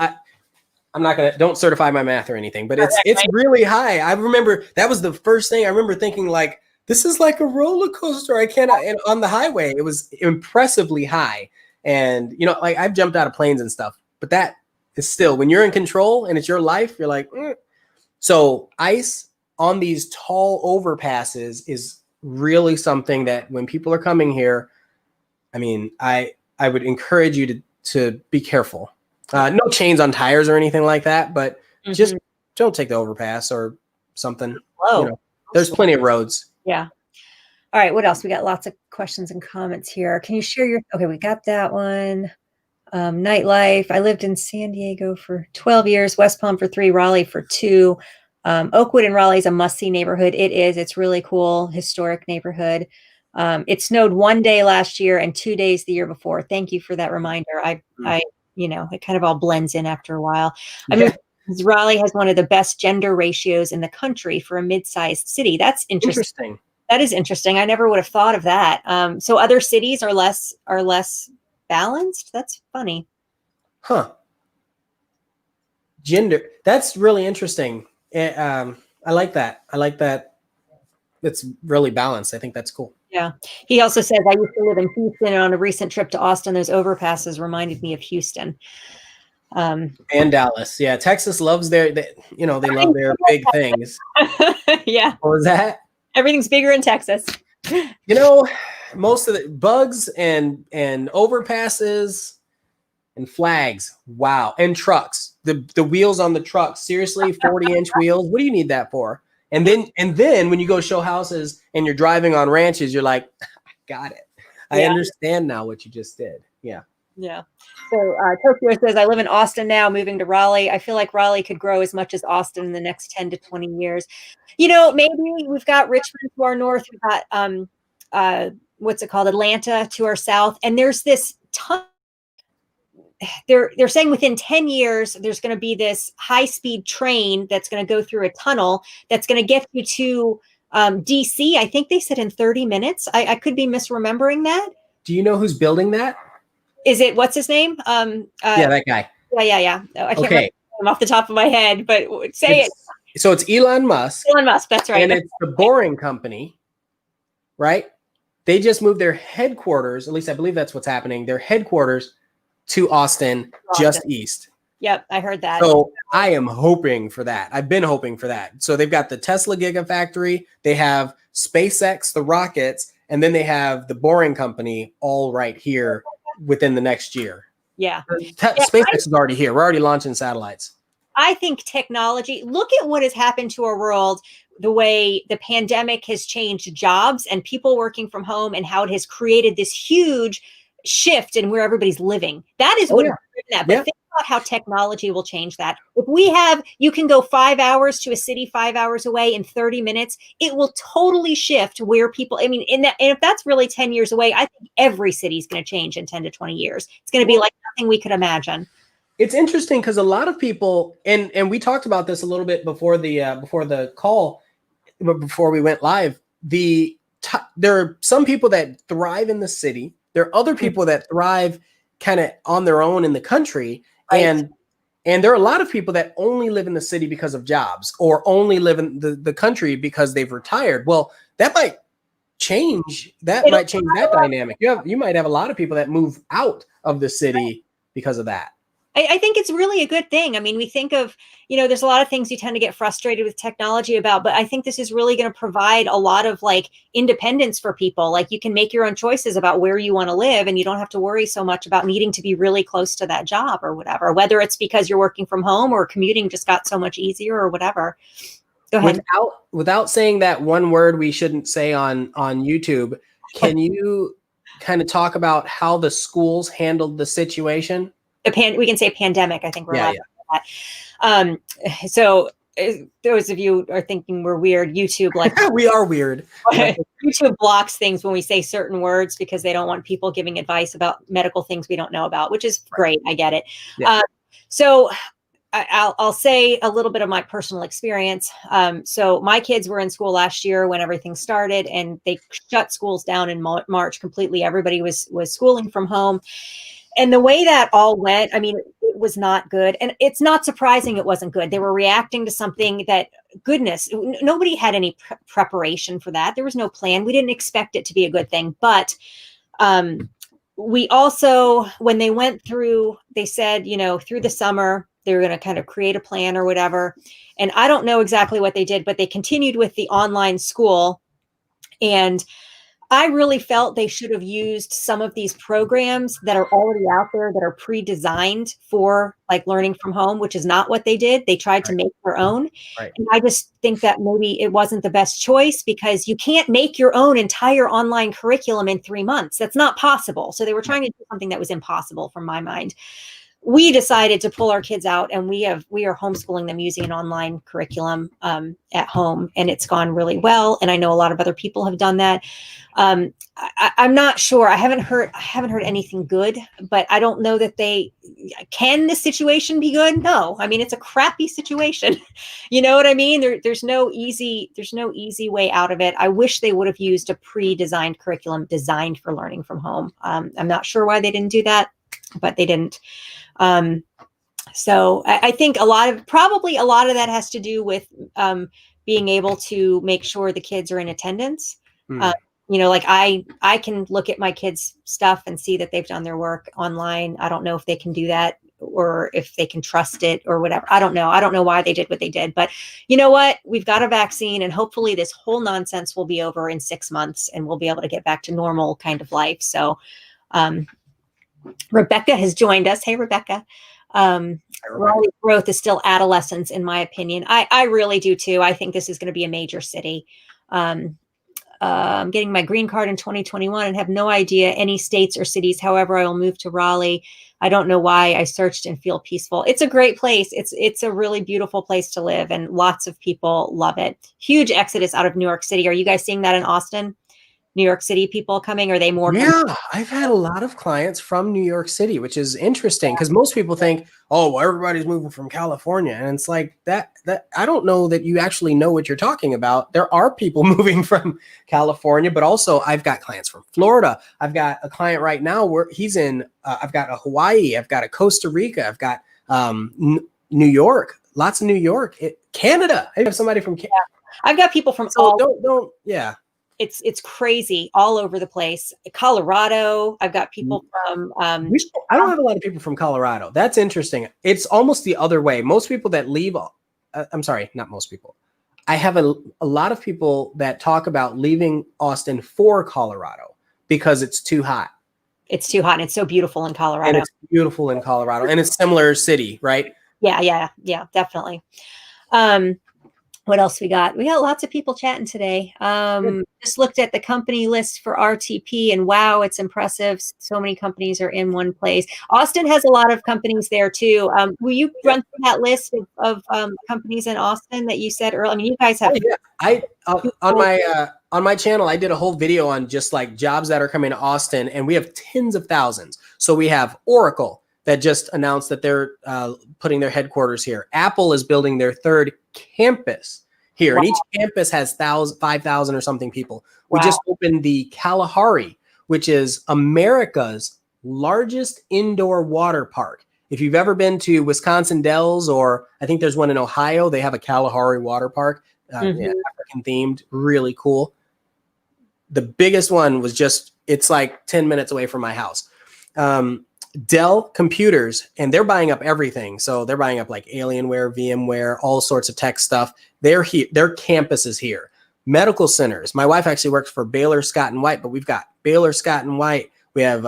don't certify my math or anything, but it's really high. I remember that was the first thing I remember thinking, like, this is like a roller coaster. And on the highway, it was impressively high. And, like I've jumped out of planes and stuff, but that is still, when you're in control and it's your life, you're like, So ice on these tall overpasses is really something that when people are coming here, I mean, I would encourage you to be careful. No chains on tires or anything like that, but just don't take the overpass or something. There's plenty of roads. Yeah. All right. What else? We got lots of questions and comments here. Can you share okay, we got that one. Nightlife. I lived in San Diego for 12 years, West Palm for 3, Raleigh for 2. Oakwood in Raleigh is a must-see neighborhood. It is. It's really cool, historic neighborhood. It snowed 1 day last year and 2 days the year before. Thank you for that reminder. It kind of all blends in after a while. I mean, Raleigh has one of the best gender ratios in the country for a mid-sized city. That's interesting. That is interesting. I never would have thought of that. So other cities are less balanced. That's funny. Huh. Gender. That's really interesting. I like that. It's really balanced. I think that's cool. Yeah. He also says, I used to live in Houston, and on a recent trip to Austin, those overpasses reminded me of Houston. And Dallas. Yeah. Texas loves they love their big things. Yeah. What was that? Everything's bigger in Texas. Most of the bugs and overpasses and flags. Wow. And trucks. The wheels on the trucks. Seriously, 40-inch wheels. What do you need that for? And then when you go show houses and you're driving on ranches, you're like, I got it. I understand now what you just did. Yeah. Yeah. So Tokyo says, I live in Austin now, moving to Raleigh. I feel like Raleigh could grow as much as Austin in the next 10 to 20 years. Maybe we've got Richmond to our north. We've got, what's it called? Atlanta to our south. And there's this ton. They're saying within 10 years, there's going to be this high speed train that's going to go through a tunnel that's going to get you to DC. I think they said in 30 minutes. I could be misremembering that. Do you know who's building that? Is it, what's his name? Yeah, that guy. Yeah. I can't remember him off the top of my head, but say it. So it's Elon Musk. Elon Musk, that's right. And it's the Boring Company, right? They just moved their headquarters, at least I believe that's what's happening, their headquarters to Austin, just east. Yep, I heard that. So I am hoping for that. I've been hoping for that. So they've got the Tesla Gigafactory, they have SpaceX, the rockets, and then they have the Boring Company all right here within the next year. Yeah. SpaceX is already here. We're already launching satellites. I think technology, look at what has happened to our world, the way the pandemic has changed jobs and people working from home and how it has created this huge shift in where everybody's living. That is what that. But think about how technology will change that. If you can go 5 hours to a city 5 hours away in 30 minutes, it will totally shift where people, and if that's really 10 years away, I think every city is going to change in 10 to 20 years. It's going to be like nothing we could imagine. It's interesting because a lot of people, and we talked about this a little bit before the call, before we went live. There are some people that thrive in the city. There are other people that thrive kind of on their own in the country, right. And there are a lot of people that only live in the city because of jobs, or only live in the country because they've retired. Well, that might change. That dynamic. You might have a lot of people that move out of the city because of that. I think it's really a good thing. I mean, we think of, there's a lot of things you tend to get frustrated with technology about, but I think this is really going to provide a lot of like independence for people. Like you can make your own choices about where you want to live, and you don't have to worry so much about needing to be really close to that job or whatever, whether it's because you're working from home or commuting just got so much easier or whatever. Go ahead. Without saying that one word we shouldn't say on YouTube, can you kind of talk about how the schools handled the situation? We can say pandemic. I think we're allowed to say that. So those of you are thinking we're weird, YouTube, like we are weird. YouTube blocks things when we say certain words because they don't want people giving advice about medical things we don't know about, which is great. I get it. Yeah. So I'll say a little bit of my personal experience. So my kids were in school last year when everything started, and they shut schools down in March completely. Everybody was schooling from home. And the way that all went, it was not good. And it's not surprising it wasn't good. They were reacting to something that, goodness, nobody had any preparation for that. There was no plan. We didn't expect it to be a good thing. But we also, when they went through, they said, through the summer, they were going to kind of create a plan or whatever. And I don't know exactly what they did, but they continued with the online school. And I really felt they should have used some of these programs that are already out there that are pre-designed for like learning from home, which is not what they did. They tried to make their own. Right. And I just think that maybe it wasn't the best choice, because you can't make your own entire online curriculum in 3 months. That's not possible. So they were trying to do something that was impossible from my mind. We decided to pull our kids out, and we are homeschooling them using an online curriculum at home, and it's gone really well. And I know a lot of other people have done that. I'm not sure. I haven't heard anything good, but I don't know that can this situation be good? No. It's a crappy situation. You know what I mean? There's no easy way out of it. I wish they would have used a pre-designed curriculum designed for learning from home. I'm not sure why they didn't do that, but they didn't. So I think probably a lot of that has to do with being able to make sure the kids are in attendance. Like I can look at my kids' stuff and see that they've done their work online. I don't know if they can do that, or if they can trust it or whatever. I don't know. I don't know why they did what they did, but you know what? We've got a vaccine, and hopefully this whole nonsense will be over in 6 months, and we'll be able to get back to normal kind of life. So, Rebecca has joined us. Hey, Rebecca. Raleigh growth is still adolescence, in my opinion. I really do too. I think this is going to be a major city. I'm getting my green card in 2021 and have no idea any states or cities. However, I will move to Raleigh. I don't know why. I searched and feel peaceful. It's a great place. It's a really beautiful place to live, and lots of people love it. Huge exodus out of New York City. Are you guys seeing that in Austin? New York City people coming? Are they more? Yeah, I've had a lot of clients from New York City, which is interesting because most people think, oh, well, everybody's moving from California. And it's like that I don't know that you actually know what you're talking about. There are people moving from California, but also I've got clients from Florida. I've got a client right now where he's in, I've got a Hawaii, I've got a Costa Rica, I've got New York, lots of New York, Canada. I have somebody from Canada. I've got people from So don't, yeah. It's crazy all over the place. Colorado. I've got people from. I don't have a lot of people from Colorado. That's interesting. It's almost the other way. Most people that leave. I'm sorry, not most people. I have a lot of people that talk about leaving Austin for Colorado because it's too hot. It's too hot, and it's so beautiful in Colorado. And it's beautiful in Colorado, and it's similar city, right? Yeah, definitely. What else we got? We got lots of people chatting today. Just looked at the company list for RTP, and wow, it's impressive. So many companies are in one place. Austin has a lot of companies there too. Will you run through that list of companies in Austin that you said earlier? I mean, you guys have. On my channel, I did a whole video on just like jobs that are coming to Austin, and we have tens of thousands. So we have Oracle that just announced that they're putting their headquarters here. Apple is building their third campus here, and each campus has 5,000 or something people. We just opened the Kalahari, which is America's largest indoor water park. If you've ever been to Wisconsin Dells, or I think there's one in Ohio, they have a Kalahari water park, African themed, really cool. The biggest one was it's like 10 minutes away from my house. Dell Computers, and they're buying up everything. So they're buying up like Alienware, VMware, all sorts of tech stuff. They're here. Their campus is here. Medical centers. My wife actually works for Baylor Scott and White, but we've got Baylor Scott and White. We have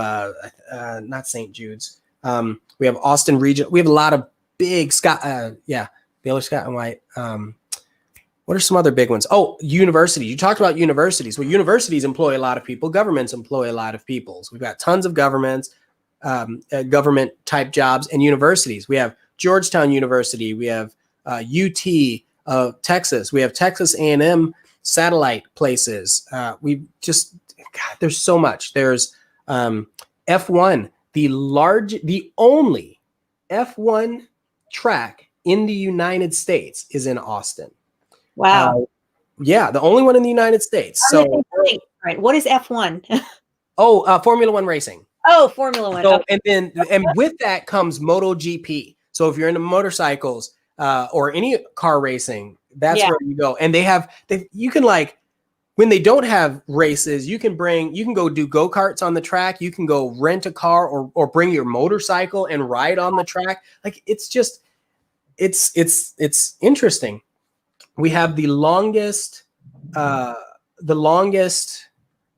not St. Jude's. We have Austin Region. We have a lot of big Baylor Scott and White. What are some other big ones? Oh, universities. You talked about universities. Well, universities employ a lot of people. Governments employ a lot of people. So we've got tons of governments. Government type jobs and universities. We have Georgetown University. We have UT Texas. We have Texas A&M satellite places. There's so much. There's F1, the only F1 track in the United States is in Austin. Wow. The only one in the United States. So, right. What is F1? Formula One racing. Oh, Formula One. So, and with that comes MotoGP. So if you're into motorcycles or any car racing, that's where you go. And you can, like, when they don't have races, you can go do go-karts on the track. You can go rent a car or bring your motorcycle and ride on the track. Like, it's interesting. We have the longest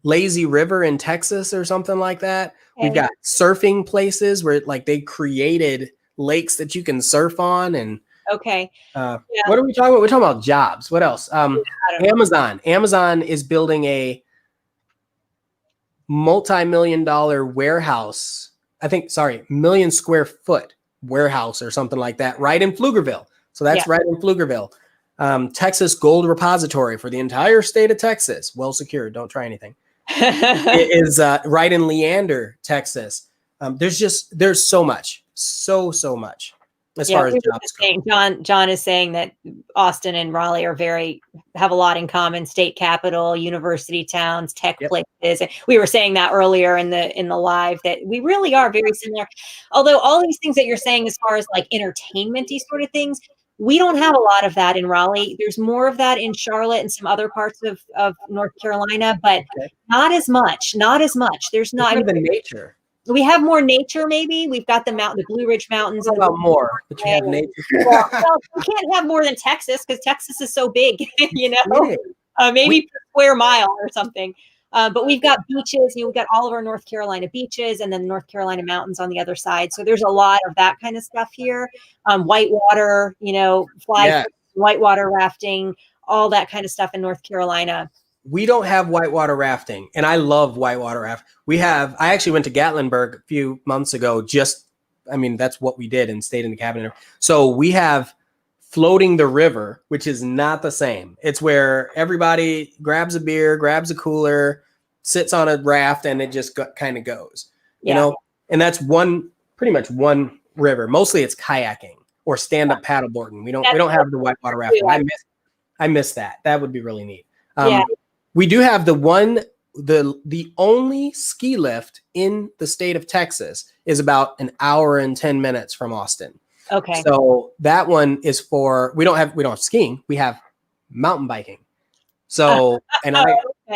lazy river in Texas or something like that. We've got surfing places where like they created lakes that you can surf on. And what are we talking about? We're talking about jobs. What else? Amazon is building a multi-million-dollar warehouse. Million square foot warehouse or something like that, right in Pflugerville. So that's right in Pflugerville. Texas Gold Repository for the entire state of Texas. Well secured. Don't try anything. It is right in Leander, Texas. There's so much as far as jobs go. John is saying that Austin and Raleigh have a lot in common: state capital, university towns, tech places. And we were saying that earlier in the live that we really are very similar. Although all these things that you're saying, as far as like entertainment-y sort of things, we don't have a lot of that in Raleigh. There's more of that in Charlotte and some other parts of North Carolina, but not as much. There's not the nature. We have more nature, maybe. We've got the Blue Ridge Mountains. What about more? But you have nature. Well, we can't have more than Texas because Texas is so big, you know. Maybe per square mile or something. But we've got beaches. We've got all of our North Carolina beaches, and then North Carolina mountains on the other side. So there's a lot of that kind of stuff here. Whitewater, whitewater rafting, all that kind of stuff in North Carolina. we don't have whitewater rafting, and I love whitewater raft. I actually went to Gatlinburg a few months ago. That's what we did and stayed in the cabin. So we have floating the river, which is not the same. It's where everybody grabs a beer, grabs a cooler, sits on a raft, and it just kind of goes, you know? And that's pretty much one river. Mostly it's kayaking or stand-up paddleboarding. We don't have the whitewater rafting. I miss that. That would be really neat. We do have the only ski lift in the state of Texas is about an hour and 10 minutes from Austin. Okay. So that one is we don't have skiing. We have mountain biking. So,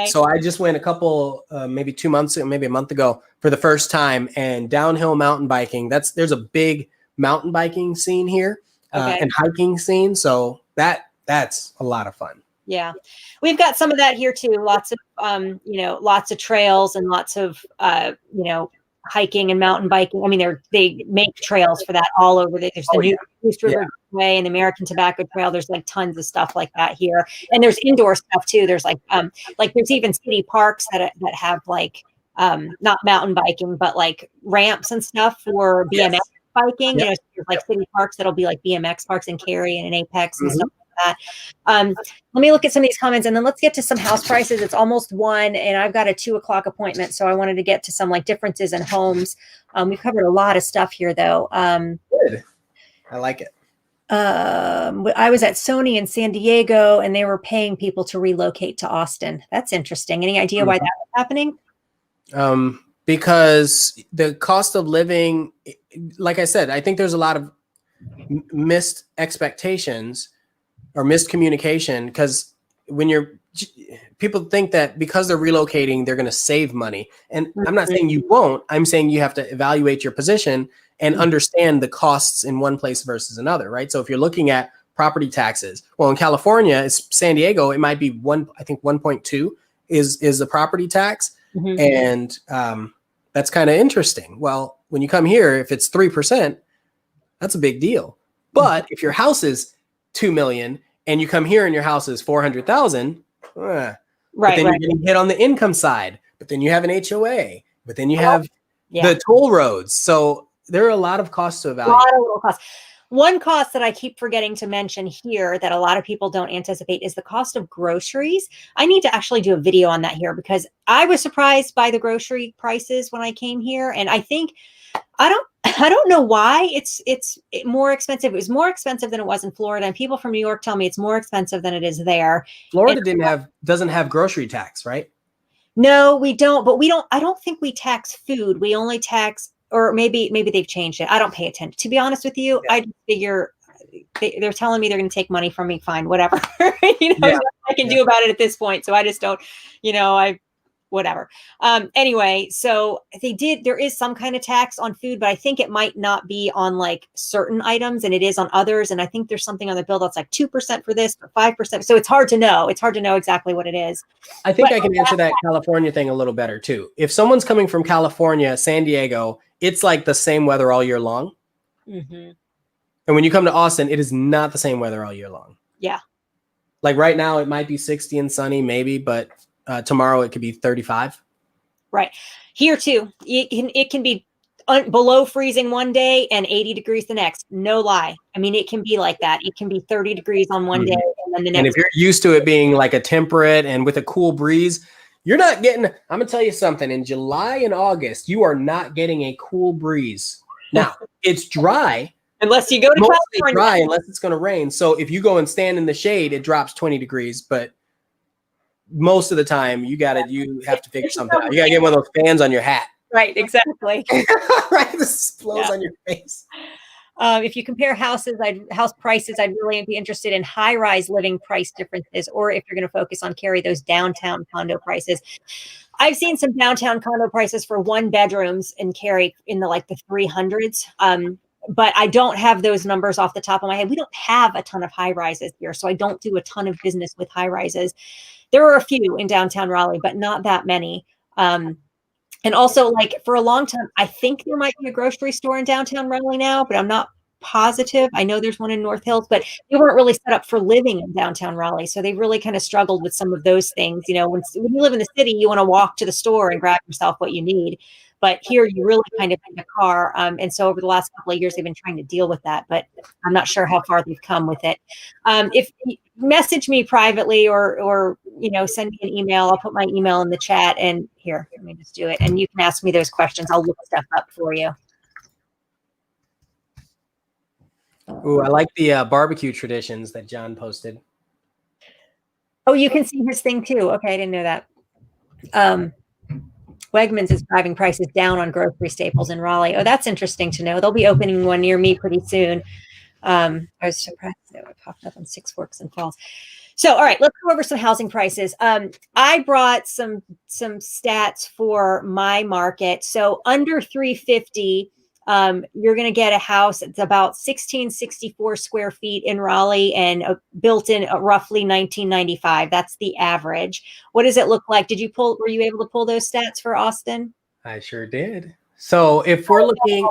so I just went a couple, maybe 2 months, maybe a month ago for the first time, and downhill mountain biking. There's a big mountain biking scene here and hiking scene. So that's a lot of fun. Yeah, we've got some of that here too. Lots of, lots of trails and lots of, hiking and mountain biking. I mean, they make trails for that all over. There's the new East River Way and the American Tobacco Trail. There's like tons of stuff like that here, and there's indoor stuff too. There's like there's even city parks that have like not mountain biking, but like ramps and stuff for BMX biking. There's like city parks that'll be like BMX parks in Cary and in Apex and stuff like that. Let me look at some of these comments, and then let's get to some house prices. It's almost 1, and I've got a 2:00 appointment, so I wanted to get to some like differences in homes. We've covered a lot of stuff here, though. Good. I like it. I was at Sony in San Diego, and they were paying people to relocate to Austin. That's interesting. Any idea why that was happening? Because the cost of living, like I said, I think there's a lot of missed expectations or miscommunication, because people think that because they're relocating, they're going to save money. And I'm not saying you won't. I'm saying you have to evaluate your position and understand the costs in one place versus another, right? So if you're looking at property taxes, well, in California, it's San Diego, it might be 1.2 is the property tax. And that's kind of interesting. Well, when you come here, if it's 3%, that's a big deal. But if your house is $2 million and you come here and your house is 400,000, right? Then you're getting hit on the income side. But then you have an HOA. But then you have the toll roads. So there are a lot of costs to evaluate. A lot of little costs. One cost that I keep forgetting to mention here that a lot of people don't anticipate is the cost of groceries. I need to actually do a video on that here, because I was surprised by the grocery prices when I came here, and I think I don't know why it's more expensive. It was more expensive than it was in Florida, and people from New York tell me it's more expensive than it is there. Florida doesn't have grocery tax, right? No, we don't. But I don't think we tax food. We only tax, or maybe they've changed it. I don't pay attention. To be honest with you, I just figure they're telling me they're going to take money from me. Fine, whatever. Nothing I can do about it at this point. So I just don't. Whatever. Anyway, so there is some kind of tax on food, but I think it might not be on like certain items, and it is on others. And I think there's something on the bill that's like 2% for this or 5%. So it's hard to know. It's hard to know exactly what it is. I think I can answer that California thing a little better too. If someone's coming from California, San Diego, it's like the same weather all year long. And when you come to Austin, it is not the same weather all year long. Yeah. Like right now, it might be 60 and sunny, maybe, but tomorrow it could be 35. Right. Here too. It can be below freezing one day and 80 degrees the next. No lie. I mean, it can be like that. It can be 30 degrees on one day and then the next. And if you're used to it being like a temperate and with a cool breeze, you're not getting, I'm going to tell you something. In July and August, you are not getting a cool breeze. Now, it's dry. Unless you go to California. Dry, unless it's going to rain. So if you go and stand in the shade, it drops 20 degrees, but most of the time you have to figure something out. You got to get one of those fans on your hat. Right, exactly. Right, this blows on your face. If you compare house prices, I'd really be interested in high-rise living price differences, or if you're going to focus on those downtown condo prices. I've seen some downtown condo prices for 1-bedrooms in Cary in the 300s. But I don't have those numbers off the top of my head. We don't have a ton of high rises here, so I don't do a ton of business with high rises. There are a few in downtown Raleigh, but not that many. And also, for a long time, I think there might be a grocery store in downtown Raleigh now, but I'm not positive. I know there's one in North Hills, but they weren't really set up for living in downtown Raleigh. So they really kind of struggled with some of those things. You know, when you live in the city, you want to walk to the store and grab yourself what you need. But here you really kind of need a car. And so over the last couple of years, they've been trying to deal with that, but I'm not sure how far they've come with it. If you message me privately or, you know, send me an email, I'll put my email in the chat, and here, let me just do it. And you can ask me those questions. I'll look stuff up for you. Ooh, I like the barbecue traditions that John posted. Oh, you can see his thing too. Okay, I didn't know that. Wegmans is driving prices down on grocery staples in Raleigh. Oh, that's interesting to know. They'll be opening one near me pretty soon. I was surprised that it popped up on Six Forks and Falls. So, all right, let's go over some housing prices. I brought some stats for my market. So under 350, you're going to get a house. It's about 1664 square feet in Raleigh and built in roughly 1995. That's the average. What does it look like? Were you able to pull those stats for Austin? I sure did. So if we're looking,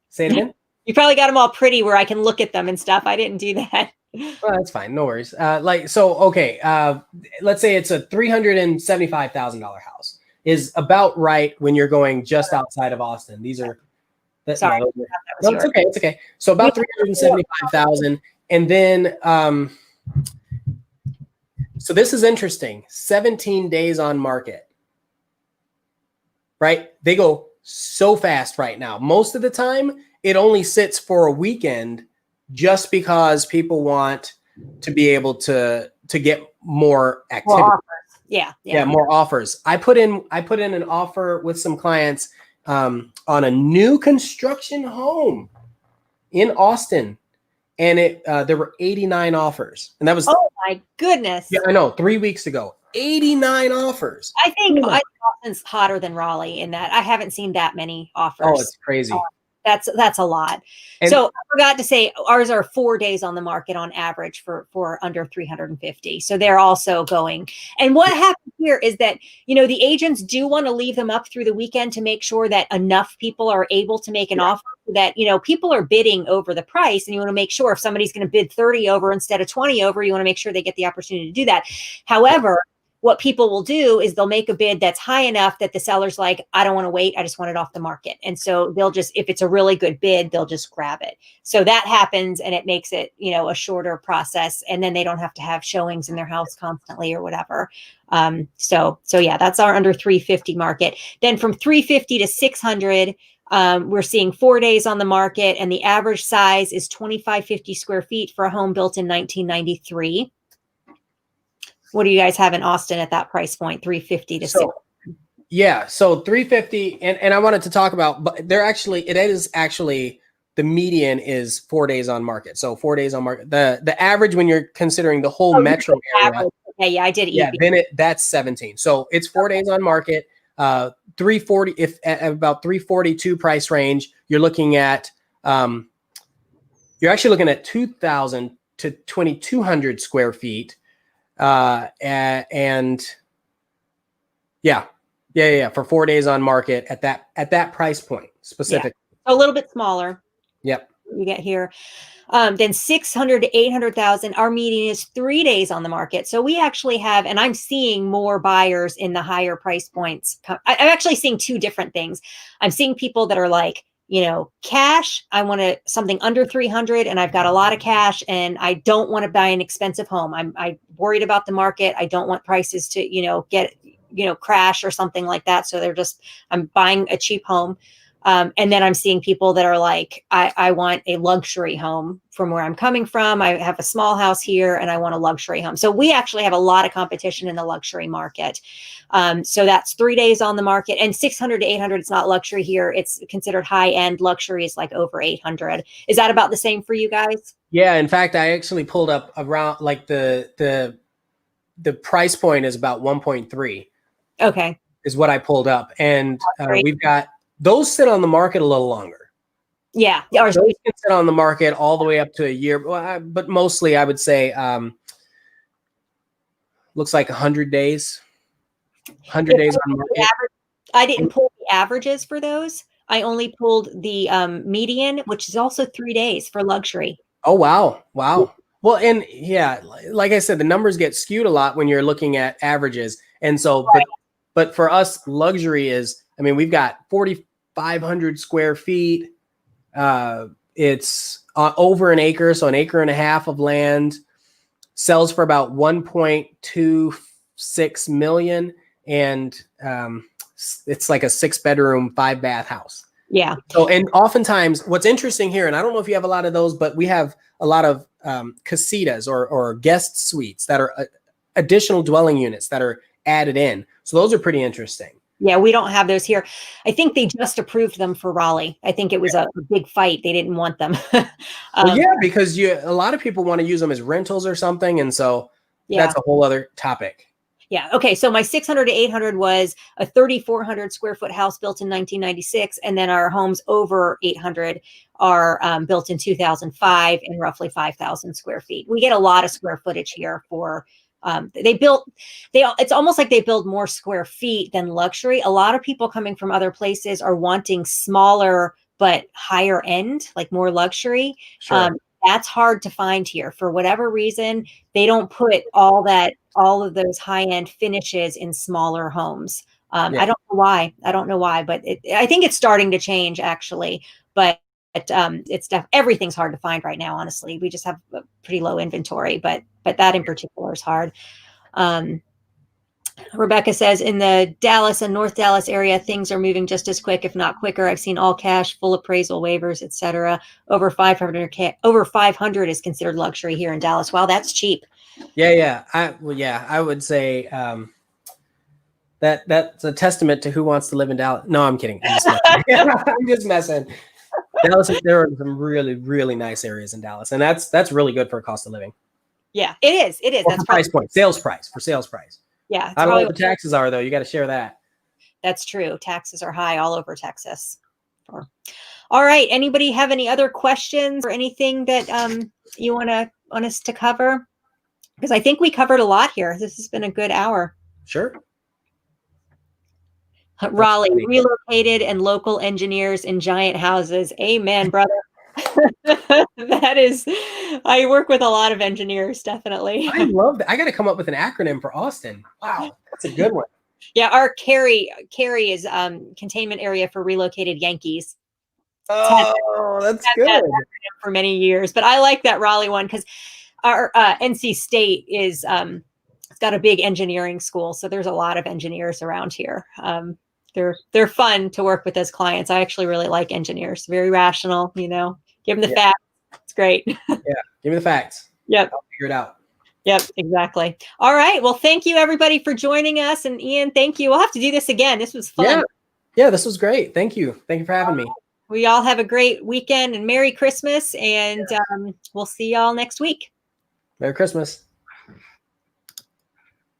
say it again. You probably got them all pretty where I can look at them and stuff. I didn't do that. Well, that's fine. No worries. Okay. Let's say it's a $375,000 house is about right when you're going just outside of Austin. These are, sorry. No, it's okay. It's okay. So about 375,000. And then, so this is interesting. 17 days on market, right? They go so fast right now. Most of the time, it only sits for a weekend just because people want to be able to get more activity. More offers. Yeah, more offers. I put in an offer with some clients on a new construction home in Austin, and there were 89 offers, and that was, oh my goodness. Yeah, I know, 3 weeks ago. 89 offers. I think Austin's hotter than Raleigh in that I haven't seen that many offers. Oh, it's crazy. That's a lot. And so I forgot to say ours are 4 days on the market on average for under 350. So they're also going. And what happens here is that, you know, the agents do want to leave them up through the weekend to make sure that enough people are able to make an offer, that, you know, people are bidding over the price, and you want to make sure if somebody's going to bid 30 over instead of 20 over, you want to make sure they get the opportunity to do that. However, what people will do is they'll make a bid that's high enough that the seller's like, I don't want to wait. I just want it off the market. And so they'll just, if it's a really good bid, they'll just grab it. So that happens, and it makes it, you know, a shorter process. And then they don't have to have showings in their house constantly or whatever. So yeah, that's our under 350 market. Then from 350 to 600, we're seeing 4 days on the market, and the average size is 2,550 square feet for a home built in 1993. What do you guys have in Austin at that price point, 350 to 600? Yeah, so 350, and I wanted to talk about, but it is actually the median is 4 days on market. So 4 days on market. The average when you're considering the whole metro area. Okay, yeah, I did. Yeah, then that's 17. So it's 4 days on market. 340, if at about 342 price range, you're looking at you're actually looking at 2,000 to 2,200 square feet. And for 4 days on market at that price point specific. Yeah. A little bit smaller. Yep. You get here. Then 600 to 800,000. Our median is 3 days on the market. So we actually have, and I'm seeing more buyers in the higher price points. I'm actually seeing two different things. I'm seeing people that are like, you know, cash, I want something under 300, and I've got a lot of cash, and I don't want to buy an expensive home. I'm worried about the market. I don't want prices to, you know, crash or something like that. So I'm buying a cheap home. And then I'm seeing people that are like, I want a luxury home from where I'm coming from. I have a small house here and I want a luxury home. So we actually have a lot of competition in the luxury market. So that's 3 days on the market, and 600 to 800. It's not luxury here. It's considered high end. Luxury is like over 800. Is that about the same for you guys? Yeah. In fact, I actually pulled up around like the price point is about 1.3. Okay. Is what I pulled up. And we've got, those sit on the market a little longer. Yeah. Those can sit on the market all the way up to a year. But mostly I would say looks like 100 days. 100 days on market. I didn't pull the averages for those. I only pulled the median, which is also 3 days for luxury. Oh, wow. Wow. Well, and yeah, like I said, the numbers get skewed a lot when you're looking at averages. And so, but for us, luxury is, I mean, we've got 4,500 square feet. It's over an acre, so an acre and a half of land, sells for about 1.26 million. And it's like a 6-bedroom, 5-bath house. Yeah. So, and oftentimes what's interesting here, and I don't know if you have a lot of those, but we have a lot of casitas or guest suites that are additional dwelling units that are added in. So those are pretty interesting. Yeah, we don't have those here. I think they just approved them for Raleigh. I think it was a big fight. They didn't want them. Well, yeah, because a lot of people want to use them as rentals or something. And so that's a whole other topic. Yeah. Okay. So my 600 to 800 was a 3,400 square foot house built in 1996. And then our homes over 800 are built in 2005 and roughly 5,000 square feet. We get a lot of square footage here for it's almost like they build more square feet than luxury. A lot of people coming from other places are wanting smaller, but higher end, like more luxury. Sure. That's hard to find here for whatever reason. They don't put all of those high end finishes in smaller homes. I don't know why. But I think it's starting to change actually. But everything's hard to find right now. Honestly, we just have a pretty low inventory. But that in particular is hard. Rebecca says in the Dallas and North Dallas area, things are moving just as quick, if not quicker. I've seen all cash, full appraisal waivers, etc. Over 500 is considered luxury here in Dallas. Wow, that's cheap. Yeah. I would say that's a testament to who wants to live in Dallas. No, I'm kidding. I'm just messing. I'm just messing. Dallas, there are some really, really nice areas in Dallas, and that's really good for a cost of living. Yeah, it is. It is. That's price point, sales price. Yeah. I don't know what the taxes are though. You got to share that. That's true. Taxes are high all over Texas. All right. Anybody have any other questions or anything that you want us to cover? Because I think we covered a lot here. This has been a good hour. Sure. Raleigh, relocated and local engineers in giant houses. Amen, brother. I work with a lot of engineers, definitely. I love that. I got to come up with an acronym for Austin. Wow, that's a good one. Yeah, our Cary is containment area for relocated Yankees. Oh, that's good. That for many years, but I like that Raleigh one because our NC State is it's got a big engineering school, so there's a lot of engineers around here. They're fun to work with as clients. I actually really like engineers. Very rational, give them the facts. It's great. Yeah, give me the facts. Yep. I'll figure it out. Yep, exactly. All right. Well, thank you everybody for joining us. And Ian, thank you. We'll have to do this again. This was fun. Yeah, this was great. Thank you. Thank you for having me. We all have a great weekend and Merry Christmas. And we'll see y'all next week. Merry Christmas.